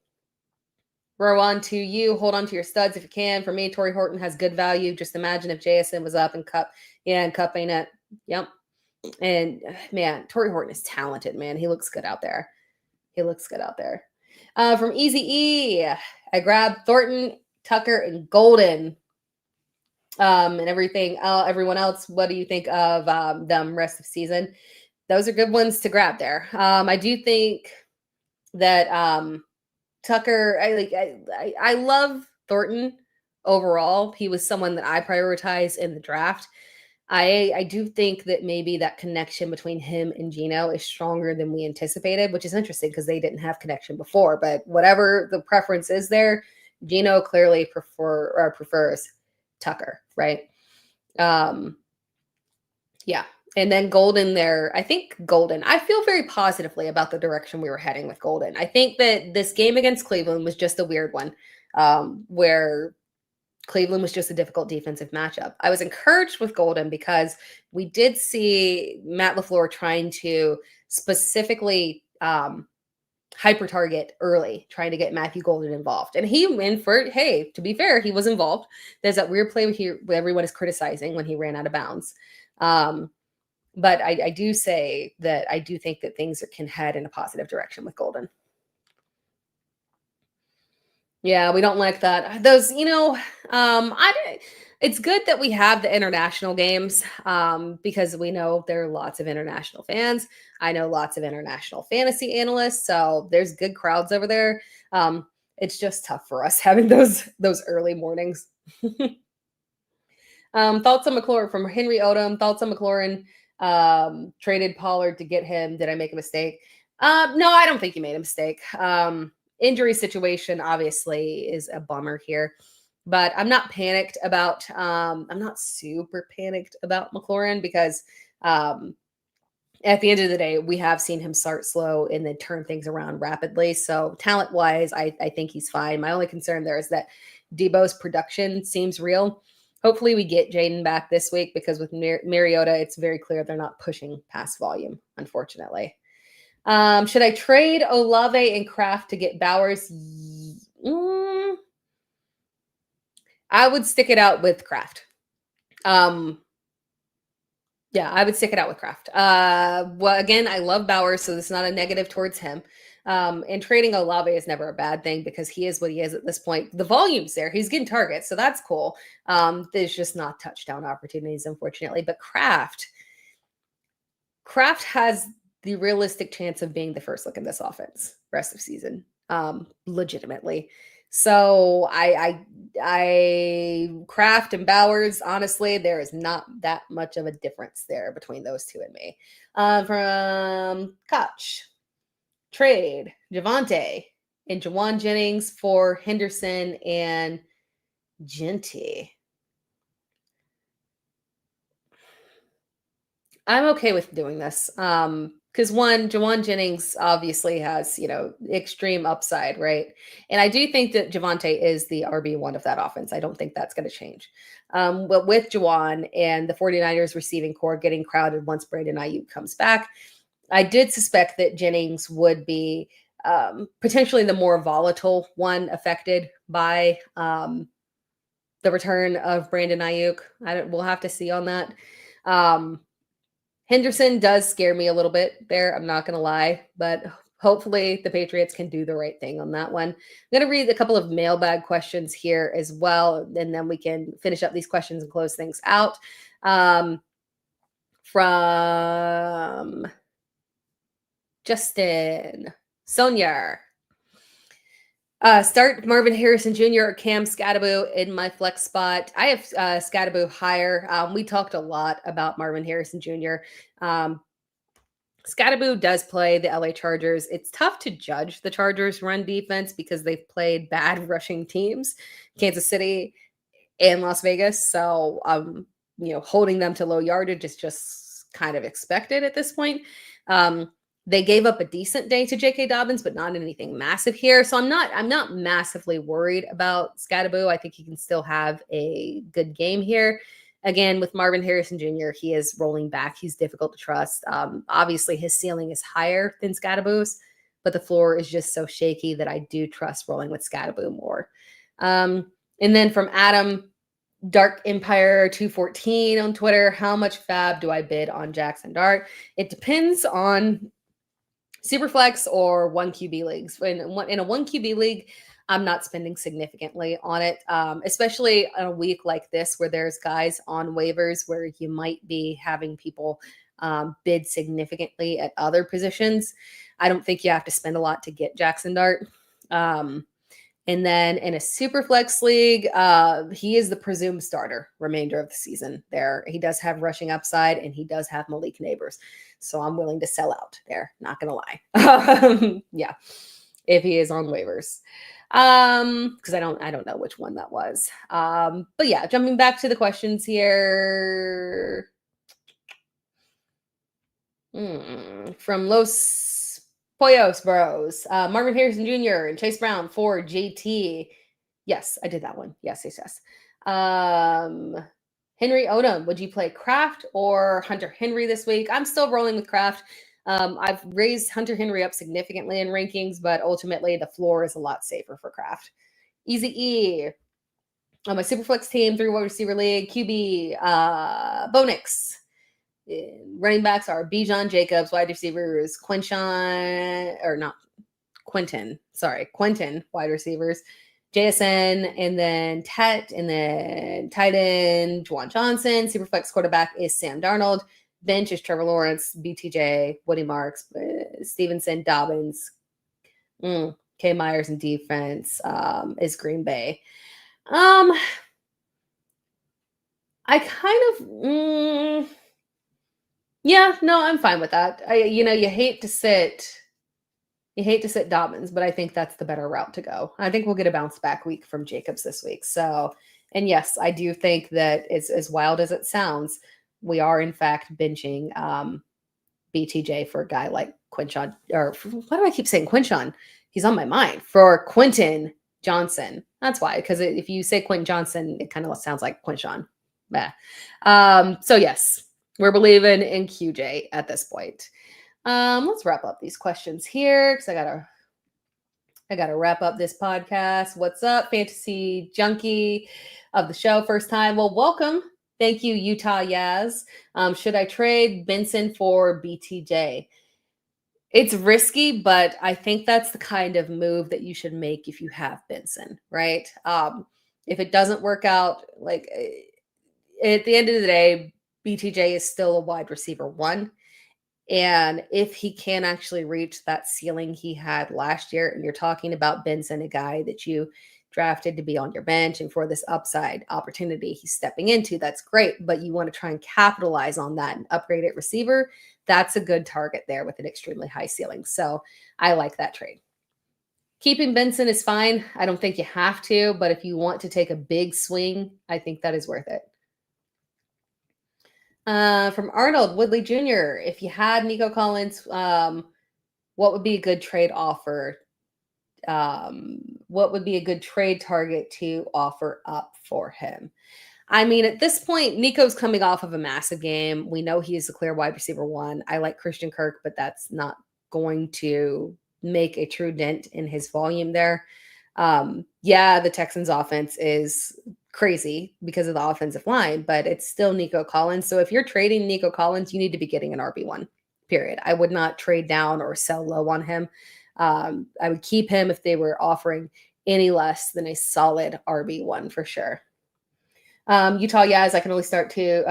Row on to you. Hold on to your studs if you can. For me, Torrey Horton has good value. Just imagine if JSN was up and Cup. Yeah, and Cup ain't it. Yep. And man, Torrey Horton is talented, man. He looks good out there. From Easy E, I grabbed Thornton, Tucker, and Golden. And everything. Everyone else, what do you think of them rest of season? Those are good ones to grab there. I do think that Tucker. I love Thornton overall. He was someone that I prioritized in the draft. I do think that maybe that connection between him and Geno is stronger than we anticipated, which is interesting because they didn't have connection before. But whatever the preference is there, Geno clearly prefers Tucker, right? Yeah. And then Golden there. I think Golden, I feel very positively about the direction we were heading with Golden. I think that this game against Cleveland was just a weird one, where Cleveland was just a difficult defensive matchup. I was encouraged with Golden because we did see Matt LaFleur trying to specifically hyper target early, trying to get Matthew Golden involved. And he went for, hey, to be fair, he was involved. There's that weird play where everyone is criticizing when he ran out of bounds. But I do say that I do think that things can head in a positive direction with Golden. Yeah, we don't like that. Those, it's good that we have the international games because we know there are lots of international fans. I know lots of international fantasy analysts, so there's good crowds over there. It's just tough for us having those early mornings. Thoughts on McLaurin from Henry Odom. Thoughts on McLaurin. Traded Pollard to get him. Did I make a mistake? No, I don't think you made a mistake. Injury situation obviously is a bummer here, but I'm not panicked about, I'm not super panicked about McLaurin because at the end of the day, we have seen him start slow and then turn things around rapidly. So talent wise, I think he's fine. My only concern there is that Debo's production seems real. Hopefully we get Jaden back this week because with Mariota, it's very clear they're not pushing past volume, unfortunately. Should I trade Olave and Kraft to get Bowers? I would stick it out with Kraft. Yeah, I would stick it out with Kraft. Well, again, I love Bowers, so this is not a negative towards him. And trading Olave is never a bad thing because he is what he is at this point. The volume's there. He's getting targets, so that's cool. There's just not touchdown opportunities, unfortunately. But Kraft has the realistic chance of being the first look in this offense rest of season, legitimately. So I Kraft and Bowers, honestly, there is not that much of a difference there between those two and me. From Koch, trade DeVonta and Jawan Jennings for Henderson and Genty. I'm okay with doing this. Because one, Jawan Jennings obviously has, extreme upside, right? And I do think that Javonte is the RB1 of that offense. I don't think that's going to change. But with Jawan and the 49ers receiving core getting crowded once Brandon Ayuk comes back, I did suspect that Jennings would be potentially the more volatile one affected by the return of Brandon Ayuk. We'll have to see on that. Henderson does scare me a little bit there. I'm not going to lie, but hopefully the Patriots can do the right thing on that one. I'm going to read a couple of mailbag questions here as well, and then we can finish up these questions and close things out. From Justin Sonia. Start Marvin Harrison Jr. or Cam Scattaboo in my flex spot. I have Scattaboo higher. We talked a lot about Marvin Harrison Jr. Scattaboo does play the LA Chargers. It's tough to judge the Chargers' run defense because they've played bad rushing teams, Kansas City and Las Vegas. So, holding them to low yardage is just kind of expected at this point. They gave up a decent day to J.K. Dobbins, but not anything massive here. So I'm not massively worried about Scattaboo. I think he can still have a good game here. Again, with Marvin Harrison Jr., he is rolling back. He's difficult to trust. Obviously, his ceiling is higher than Scattaboo's, but the floor is just so shaky that I do trust rolling with Scattaboo more. And then from Adam, Dark Empire 214 on Twitter, how much fab do I bid on Jackson Dart? It depends on Superflex or 1QB leagues. In a 1QB league, I'm not spending significantly on it, especially on a week like this where there's guys on waivers where you might be having people bid significantly at other positions. I don't think you have to spend a lot to get Jackson Dart. And then in a Superflex league, he is the presumed starter remainder of the season there. He does have rushing upside and he does have Malik Neighbors. So I'm willing to sell out there. Not going to lie. Yeah. If he is on waivers. Because I don't know which one that was. But yeah, jumping back to the questions here. From Los Pollos Bros. Marvin Harrison Jr. and Chase Brown for JT. Yes, I did that one. Yes. Henry Odom, would you play Kraft or Hunter Henry this week? I'm still rolling with Kraft. I've raised Hunter Henry up significantly in rankings, but ultimately the floor is a lot safer for Kraft. Easy E. On my Superflex team, 3 wide receiver league, QB, Bonix. Running backs are Bijan Jacobs, wide receivers, Quentin, wide receivers, JSN, and then Tet, and then tight end, Juwan Johnson. Superflex quarterback is Sam Darnold. Bench is Trevor Lawrence, BTJ, Woody Marks, Stevenson, Dobbins, K. Myers in defense is Green Bay. I kind of, yeah, no, I'm fine with that. You hate to sit Dobbins, but I think that's the better route to go. I think we'll get a bounce back week from Jacobs this week. So, and yes, I do think that it's as wild as it sounds. We are in fact benching BTJ for a guy like Quinshon, or why do I keep saying Quinshon? He's on my mind for Quentin Johnson. That's why, because if you say Quentin Johnson, it kind of sounds like Quinshon. So yes, we're believing in QJ at this point. Let's wrap up these questions here because I gotta wrap up this podcast. What's up, fantasy junkie of the show? First time. Well, welcome. Thank you, Utah Yaz. Should I trade Benson for BTJ? It's risky, but I think that's the kind of move that you should make if you have Benson, right? If it doesn't work out, like at the end of the day, BTJ is still a wide receiver one. And if he can actually reach that ceiling he had last year, and you're talking about Benson, a guy that you drafted to be on your bench and for this upside opportunity he's stepping into, that's great. But you want to try and capitalize on that and upgrade at receiver. That's a good target there with an extremely high ceiling. So I like that trade. Keeping Benson is fine. I don't think you have to, but if you want to take a big swing, I think that is worth it. From Arnold Woodley Jr., if you had Nico Collins, what would be a good trade offer? What would be a good trade target to offer up for him? I mean, at this point, Nico's coming off of a massive game. We know he is a clear wide receiver one. I like Christian Kirk, but that's not going to make a true dent in his volume there. Yeah, the Texans offense is crazy because of the offensive line, but it's still Nico Collins. So if you're trading Nico Collins, you need to be getting an RB1, period. I would not trade down or sell low on him. I would keep him if they were offering any less than a solid RB1 for sure. Utah Yaz, I can only start two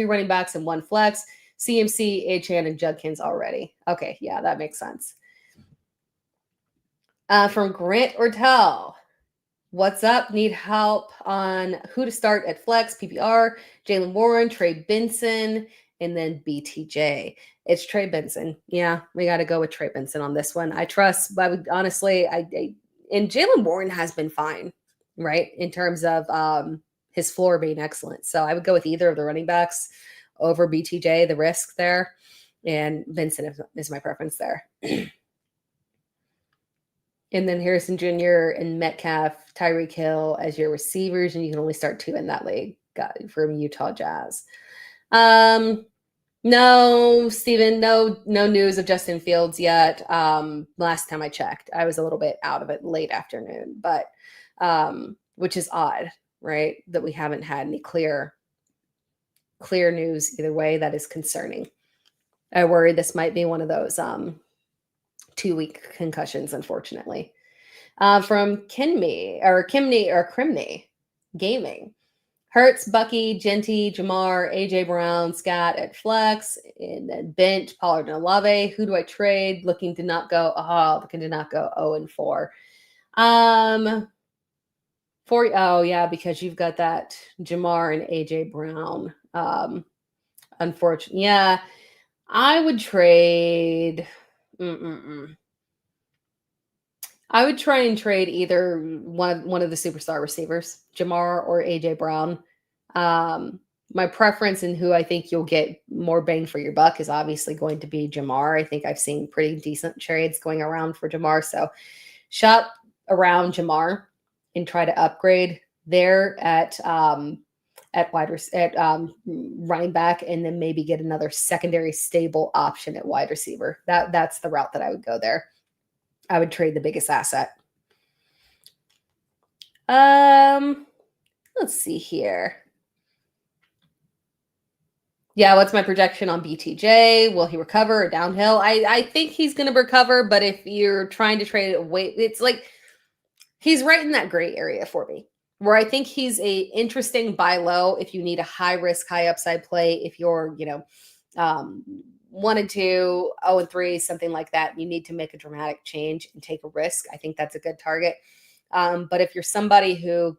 running backs and one flex. CMC, Achan, and Judkins already. Okay, yeah, that makes sense. From Grant Ortel. What's up? Need help on who to start at flex, PPR, Jalen Warren, Trey Benson, and then BTJ. It's Trey Benson. Yeah, we got to go with Trey Benson on this one. I trust, I would honestly, and Jalen Warren has been fine, right? In terms of his floor being excellent. So I would go with either of the running backs over BTJ, the risk there. And Benson is my preference there. And then Harrison Jr. and Metcalf, Tyreek Hill as your receivers, and you can only start two in that league. Got from Utah Jazz. No, Steven, no news of Justin Fields yet. Last time I checked, I was a little bit out of it late afternoon, but which is odd, right? That we haven't had any clear news either way. That is concerning. I worry this might be one of those 2-week concussions, unfortunately. From Kimney Gaming. Hurts, Bucky, Genty, Jamar, AJ Brown, Scott at flex, and then bench, Pollard and Olave. Who do I trade? Looking to not go 0-4. Because you've got that Jamar and AJ Brown. Unfortunately, yeah, I would trade. I would try and trade either one of the superstar receivers, Jamar or AJ Brown. My preference and who I think you'll get more bang for your buck is obviously going to be Jamar. I think I've seen pretty decent trades going around for Jamar. So shop around Jamar and try to upgrade there at running back, and then maybe get another secondary stable option at wide receiver. That's the route that I would go there. I would trade the biggest asset. Let's see here. Yeah, what's my projection on BTJ? Will he recover or downhill? I think he's going to recover, but if you're trying to trade it away, it's like he's right in that gray area for me, where I think he's a interesting buy low if you need a high risk, high upside play. If you're, 1-2, 0-3, something like that, you need to make a dramatic change and take a risk. I think that's a good target. But if you're somebody who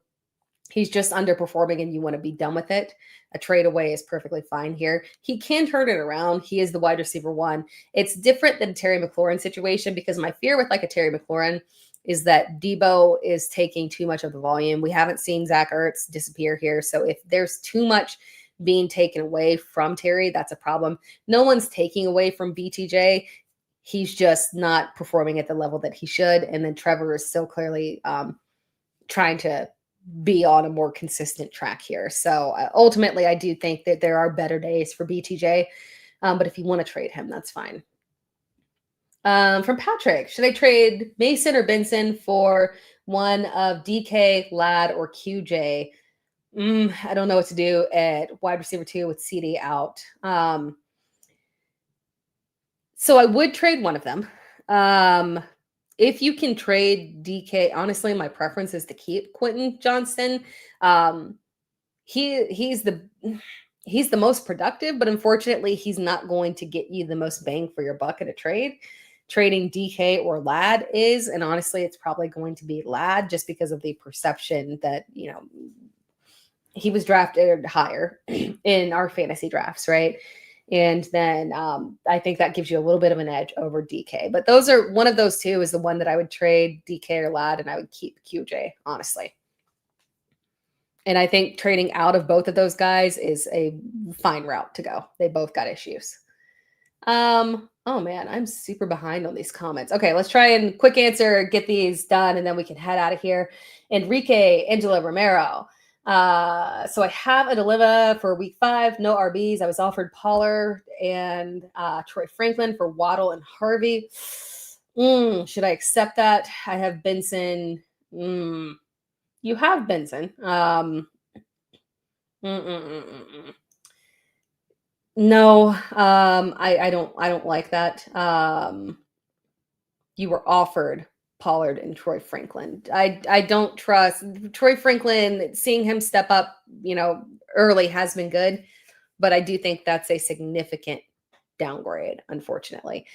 he's just underperforming and you want to be done with it, a trade away is perfectly fine here. He can turn it around. He is the wide receiver one. It's different than a Terry McLaurin situation, because my fear with like a Terry McLaurin is that Debo is taking too much of the volume. We haven't seen Zach Ertz disappear here. So if there's too much being taken away from Terry, that's a problem. No one's taking away from BTJ. He's just not performing at the level that he should. And then Trevor is still clearly trying to be on a more consistent track here. So ultimately, I do think that there are better days for BTJ. But if you want to trade him, that's fine. From Patrick, should I trade Mason or Benson for one of DK, Ladd, or QJ? I don't know what to do at wide receiver 2 with CD out. So I would trade one of them. If you can trade DK, honestly, my preference is to keep Quentin Johnston. He's the most productive, but unfortunately, he's not going to get you the most bang for your buck in a trade. Trading DK or Ladd is, and honestly, it's probably going to be Ladd just because of the perception that, he was drafted higher in our fantasy drafts, right? And then I think that gives you a little bit of an edge over DK. But those are one of those two is the one that I would trade DK or Ladd, and I would keep QJ, honestly. And I think trading out of both of those guys is a fine route to go. They both got issues. Oh man, I'm super behind on these comments. Okay, let's try and quick answer, get these done, and then we can head out of here. Enrique Angela Romero. So I have a Deleva for week 5, no RBs. I was offered Pollard and Troy Franklin for Waddle and Harvey. Should I accept that? I have Benson. You have Benson. No, I don't like that. You were offered Pollard and Troy Franklin. I don't trust Troy Franklin. Seeing him step up, early has been good, but I do think that's a significant downgrade, unfortunately.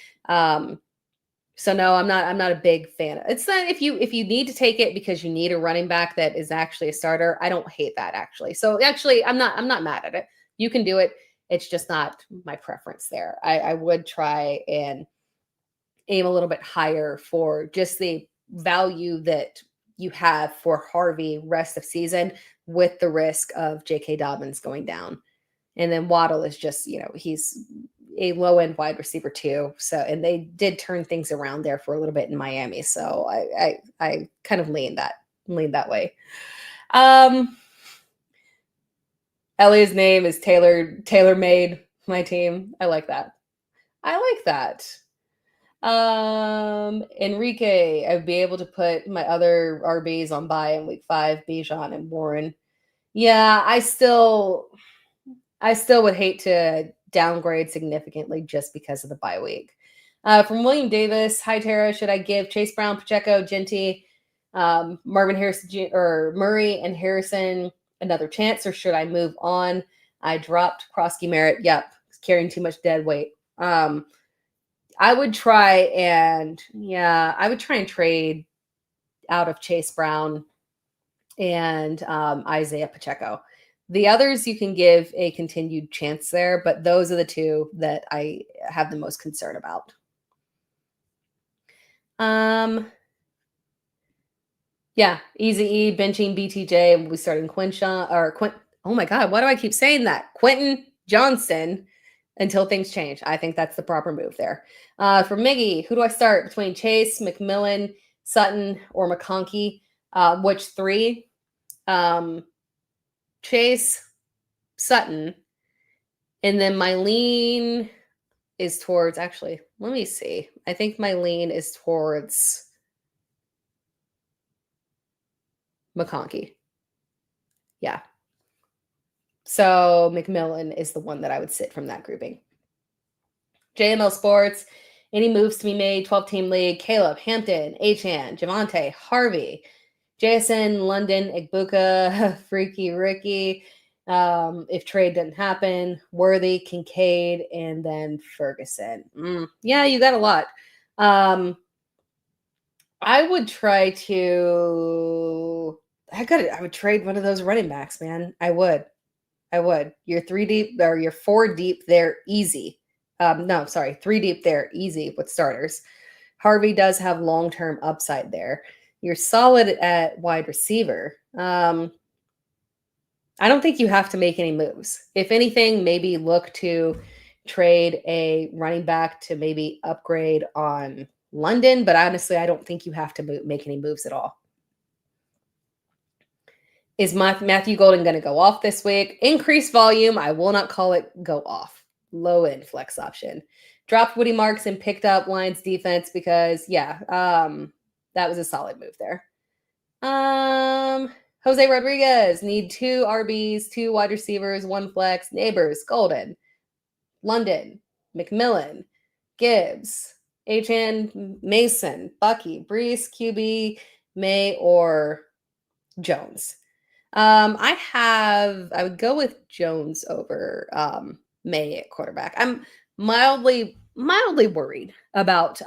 So no, I'm not a big fan. It's not if you need to take it because you need a running back that is actually a starter. I don't hate that actually. So actually, I'm not mad at it. You can do it. It's just not my preference there. I would try and aim a little bit higher for just the value that you have for Harvey rest of season with the risk of J.K. Dobbins going down. And then Waddle is just, he's a low end wide receiver too. So, and they did turn things around there for a little bit in Miami. So I kind of lean that way. Ellie's name is Taylor made my team. I like that. Enrique, I'd be able to put my other RBs on bye in week 5, Bijan and Warren. Yeah, I still would hate to downgrade significantly just because of the bye week. From William Davis, hi Tara, should I give Chase Brown, Pacheco, Genty, Marvin Harrison or Murray and Harrison another chance, or should I move on? I dropped Krosky Merritt. Yep, carrying too much dead weight. I would try and trade out of Chase Brown and Isaiah Pacheco. The others you can give a continued chance there, but those are the two that I have the most concern about. Yeah, Easy E benching BTJ. We'll be starting oh my God, why do I keep saying that? Quentin Johnston until things change. I think that's the proper move there. For Miggy, who do I start between Chase, McMillan, Sutton, or McConkey? Which 3? Chase, Sutton, and then my lean is towards, actually, let me see. I think my lean is towards McConkey. Yeah. So McMillan is the one that I would sit from that grouping. JML Sports, any moves to be made? 12-team league. Caleb, Hampton, Achan, Javante, Harvey, JSN, London, Igbuka, Freaky Ricky. If trade didn't happen, Worthy, Kincaid, and then Ferguson. Yeah, you got a lot. I would try to. I would trade one of those running backs, man. I would. You're 3 deep or you're 4 deep there, easy. 3 deep there, easy with starters. Harvey does have long-term upside there. You're solid at wide receiver. I don't think you have to make any moves. If anything, maybe look to trade a running back to maybe upgrade on London. But honestly, I don't think you have to make any moves at all. Is Matthew Golden going to go off this week? Increased volume. I will not call it go off. Low end flex option. Dropped Woody Marks and picked up Lions defense because, that was a solid move there. Jose Rodriguez, need 2 RBs, 2 wide receivers, 1 flex. Neighbors, Golden, London, McMillan, Gibbs, Achan, Mason, Bucky, Brees, QB, May, or Jones. I would go with Jones over May at quarterback. I'm mildly worried about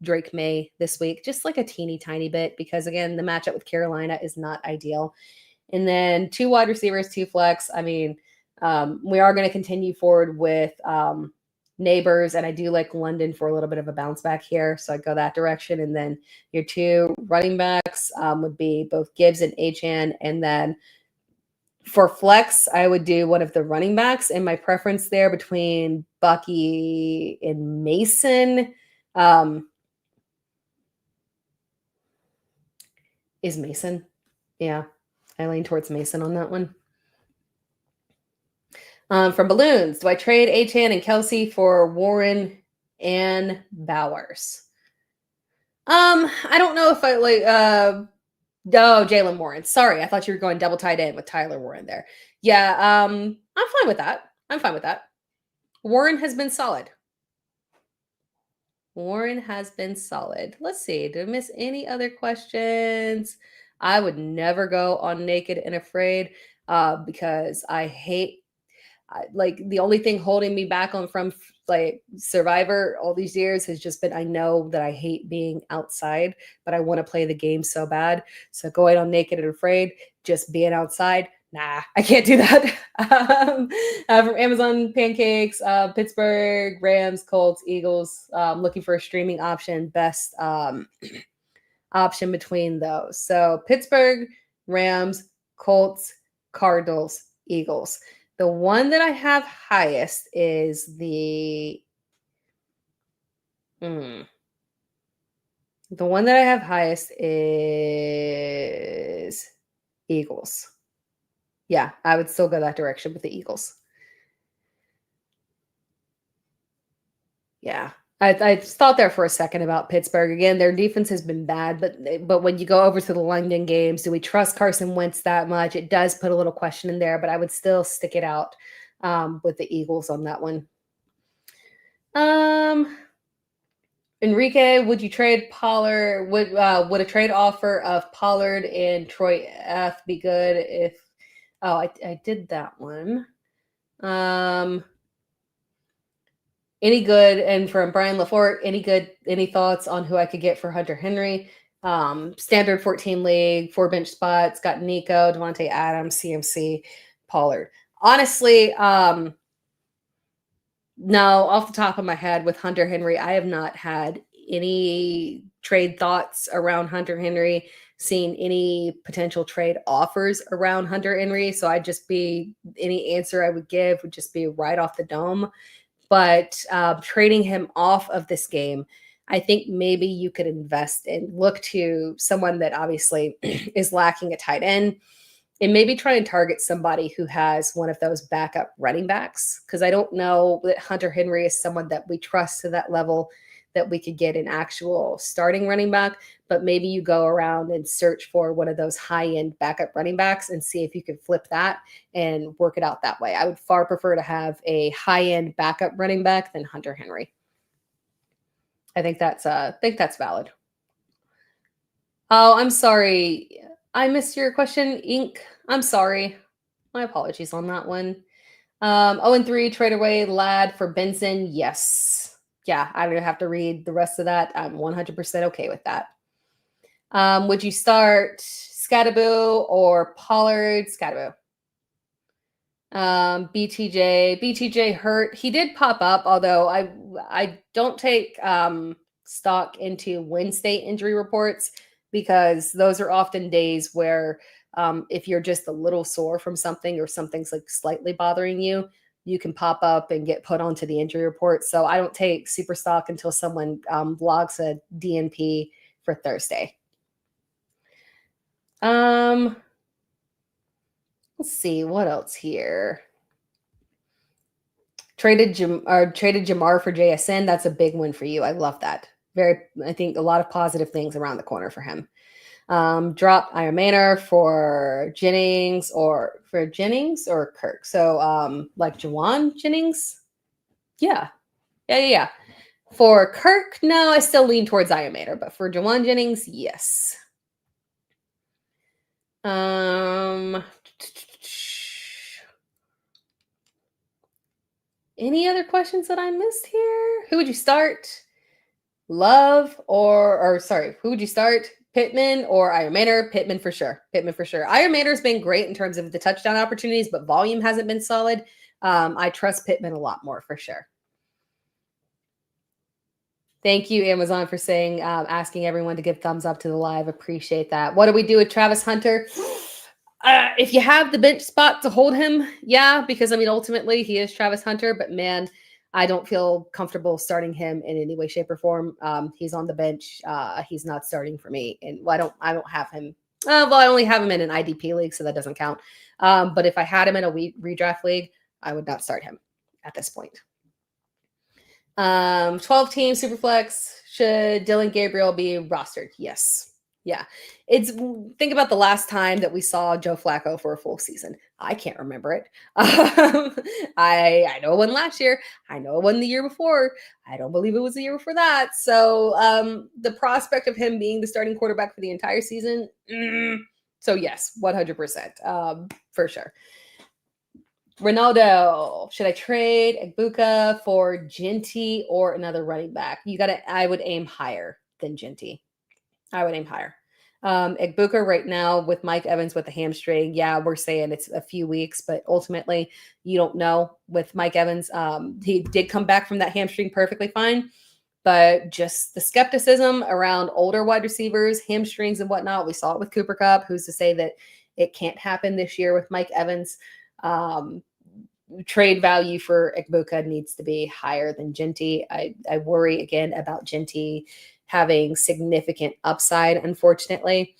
Drake May this week, just like a teeny tiny bit, because again, the matchup with Carolina is not ideal. And then 2 wide receivers, 2 flex. I mean, we are going to continue forward with Neighbors, and I do like London for a little bit of a bounce back here, so I go that direction. And then your 2 running backs would be both Gibbs and Achan, and then for flex, I would do one of the running backs, and my preference there between Bucky and Mason is Mason. Yeah, I lean towards Mason on that one. From Balloons, do I trade Achan and Kelsey for Warren and Bowers? I don't know if I like Jalen Warren. Sorry, I thought you were going double tight end with Tyler Warren there. Yeah, I'm fine with that. Warren has been solid. Let's see. Did I miss any other questions? I would never go on Naked and Afraid because I hate like the only thing holding me back from like Survivor all these years has just been I know that I hate being outside, but I want to play the game so bad. So going on Naked and Afraid, just being outside, nah, I can't do that. From Amazon Pancakes, Pittsburgh, Rams, Colts, Eagles. Looking for a streaming option, best option between those. So Pittsburgh, Rams, Colts, Cardinals, Eagles. The one that I have highest is the one that I have highest is Eagles. Yeah, I would still go that direction with the Eagles. Yeah. I thought there for a second about Pittsburgh. Again, their defense has been bad, but when you go over to the London games, do we trust Carson Wentz that much? It does put a little question in there, but I would still stick it out with the Eagles on that one. Enrique, would you trade Pollard? Would a trade offer of Pollard and Troy F be good if? Oh, I did that one. Any good? And from Brian Lafort, any thoughts on who I could get for Hunter Henry? Standard 14 league, 4 bench spots, got Nico, DeVonta Adams, CMC, Pollard. Honestly, no, off the top of my head with Hunter Henry, I have not had any trade thoughts around Hunter Henry, seen any potential trade offers around Hunter Henry. So any answer I would give would just be right off the dome. But trading him off of this game, I think maybe you could invest and look to someone that obviously is lacking a tight end and maybe try and target somebody who has one of those backup running backs. Because I don't know that Hunter Henry is someone that we trust to that level that we could get an actual starting running back, but maybe you go around and search for one of those high-end backup running backs and see if you can flip that and work it out that way. I would far prefer to have a high-end backup running back than Hunter Henry. I think that's valid. Oh, I'm sorry. I missed your question, Ink. I'm sorry. My apologies on that one. 0-3, trade away Lad for Benson. Yes. Yeah, I don't have to read the rest of that. I'm 100% okay with that. Would you start Scattaboo or Pollard? Scattaboo. BTJ hurt. He did pop up, although I don't take stock into Wednesday injury reports because those are often days where if you're just a little sore from something or something's like slightly bothering you, you can pop up and get put onto the injury report. So I don't take super stock until someone logs a DNP for Thursday. Let's see what else here. Traded Jamar for JSN. That's a big win for you. I love that. I think a lot of positive things around the corner for him. Drop Iron Manor for Jennings or Kirk. So like Jawan Jennings. Yeah. For Kirk, no, I still lean towards Iron Manor, but for Jawan Jennings, yes. Any other questions that I missed here? Who would you start? Love or sorry, who would you start? Pittman or Iron Manor? Pittman for sure. Iron Manor's been great in terms of the touchdown opportunities, but volume hasn't been solid. I trust Pittman a lot more for sure. Thank you, Amazon, for saying, asking everyone to give thumbs up to the live. Appreciate that. What do we do with Travis Hunter? If you have the bench spot to hold him, yeah, because I mean, ultimately he is Travis Hunter, but man, I don't feel comfortable starting him in any way, shape, or form. He's on the bench. He's not starting for me, and I don't have him. Well, I only have him in an IDP league, so that doesn't count. But if I had him in a redraft league, I would not start him at this point. 12-team Superflex. Should Dylan Gabriel be rostered? Yes. Yeah. Think about the last time that we saw Joe Flacco for a full season. I can't remember it. I know it wasn't last year. I know it wasn't the year before. I don't believe it was the year before that. So the prospect of him being the starting quarterback for the entire season. So yes, 100%. For sure. Ronaldo, should I trade Egbuka for Genty or another running back? I would aim higher than Genty. Egbuka right now with Mike Evans with the hamstring. Yeah, we're saying it's a few weeks, but ultimately you don't know with Mike Evans. He did come back from that hamstring perfectly fine, but just the skepticism around older wide receivers, hamstrings and whatnot. We saw it with Cooper Kupp. Who's to say that it can't happen this year with Mike Evans? Trade value for Egbuka needs to be higher than Genty. I worry again about Genty having significant upside, unfortunately,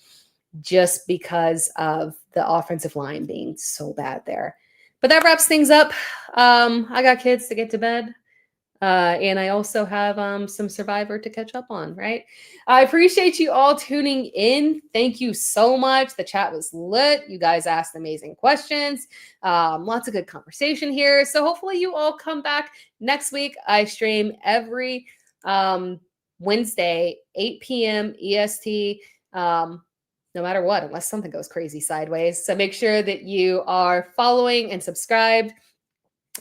just because of the offensive line being so bad there. But that wraps things up. I got kids to get to bed. And I also have some Survivor to catch up on, right? I appreciate you all tuning in. Thank you so much. The chat was lit. You guys asked amazing questions. Lots of good conversation here. So hopefully you all come back next week. I stream every Wednesday, 8 p.m. EST, no matter what, unless something goes crazy sideways. So make sure that you are following and subscribed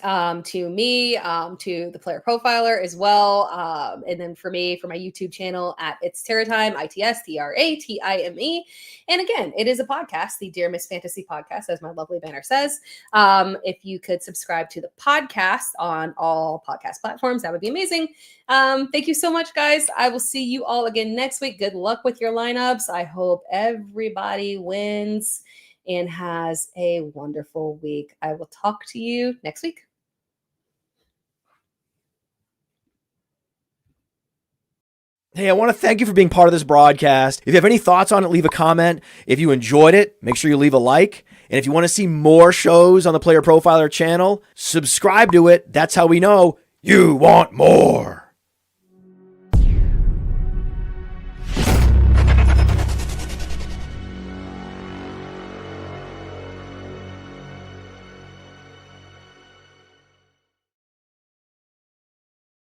to me, to the player profiler as well. And then for me, for my YouTube channel at It's Terra Time, ITSTRATIME. And again, it is a podcast, the Dear Miss Fantasy podcast, as my lovely banner says. If you could subscribe to the podcast on all podcast platforms, that would be amazing. Thank you so much, guys. I will see you all again next week. Good luck with your lineups. I hope everybody wins and has a wonderful week. I will talk to you next week. Hey, I want to thank you for being part of this broadcast. If you have any thoughts on it, leave a comment. If you enjoyed it, make sure you leave a like. And if you want to see more shows on the Player Profiler channel, subscribe to it. That's how we know you want more.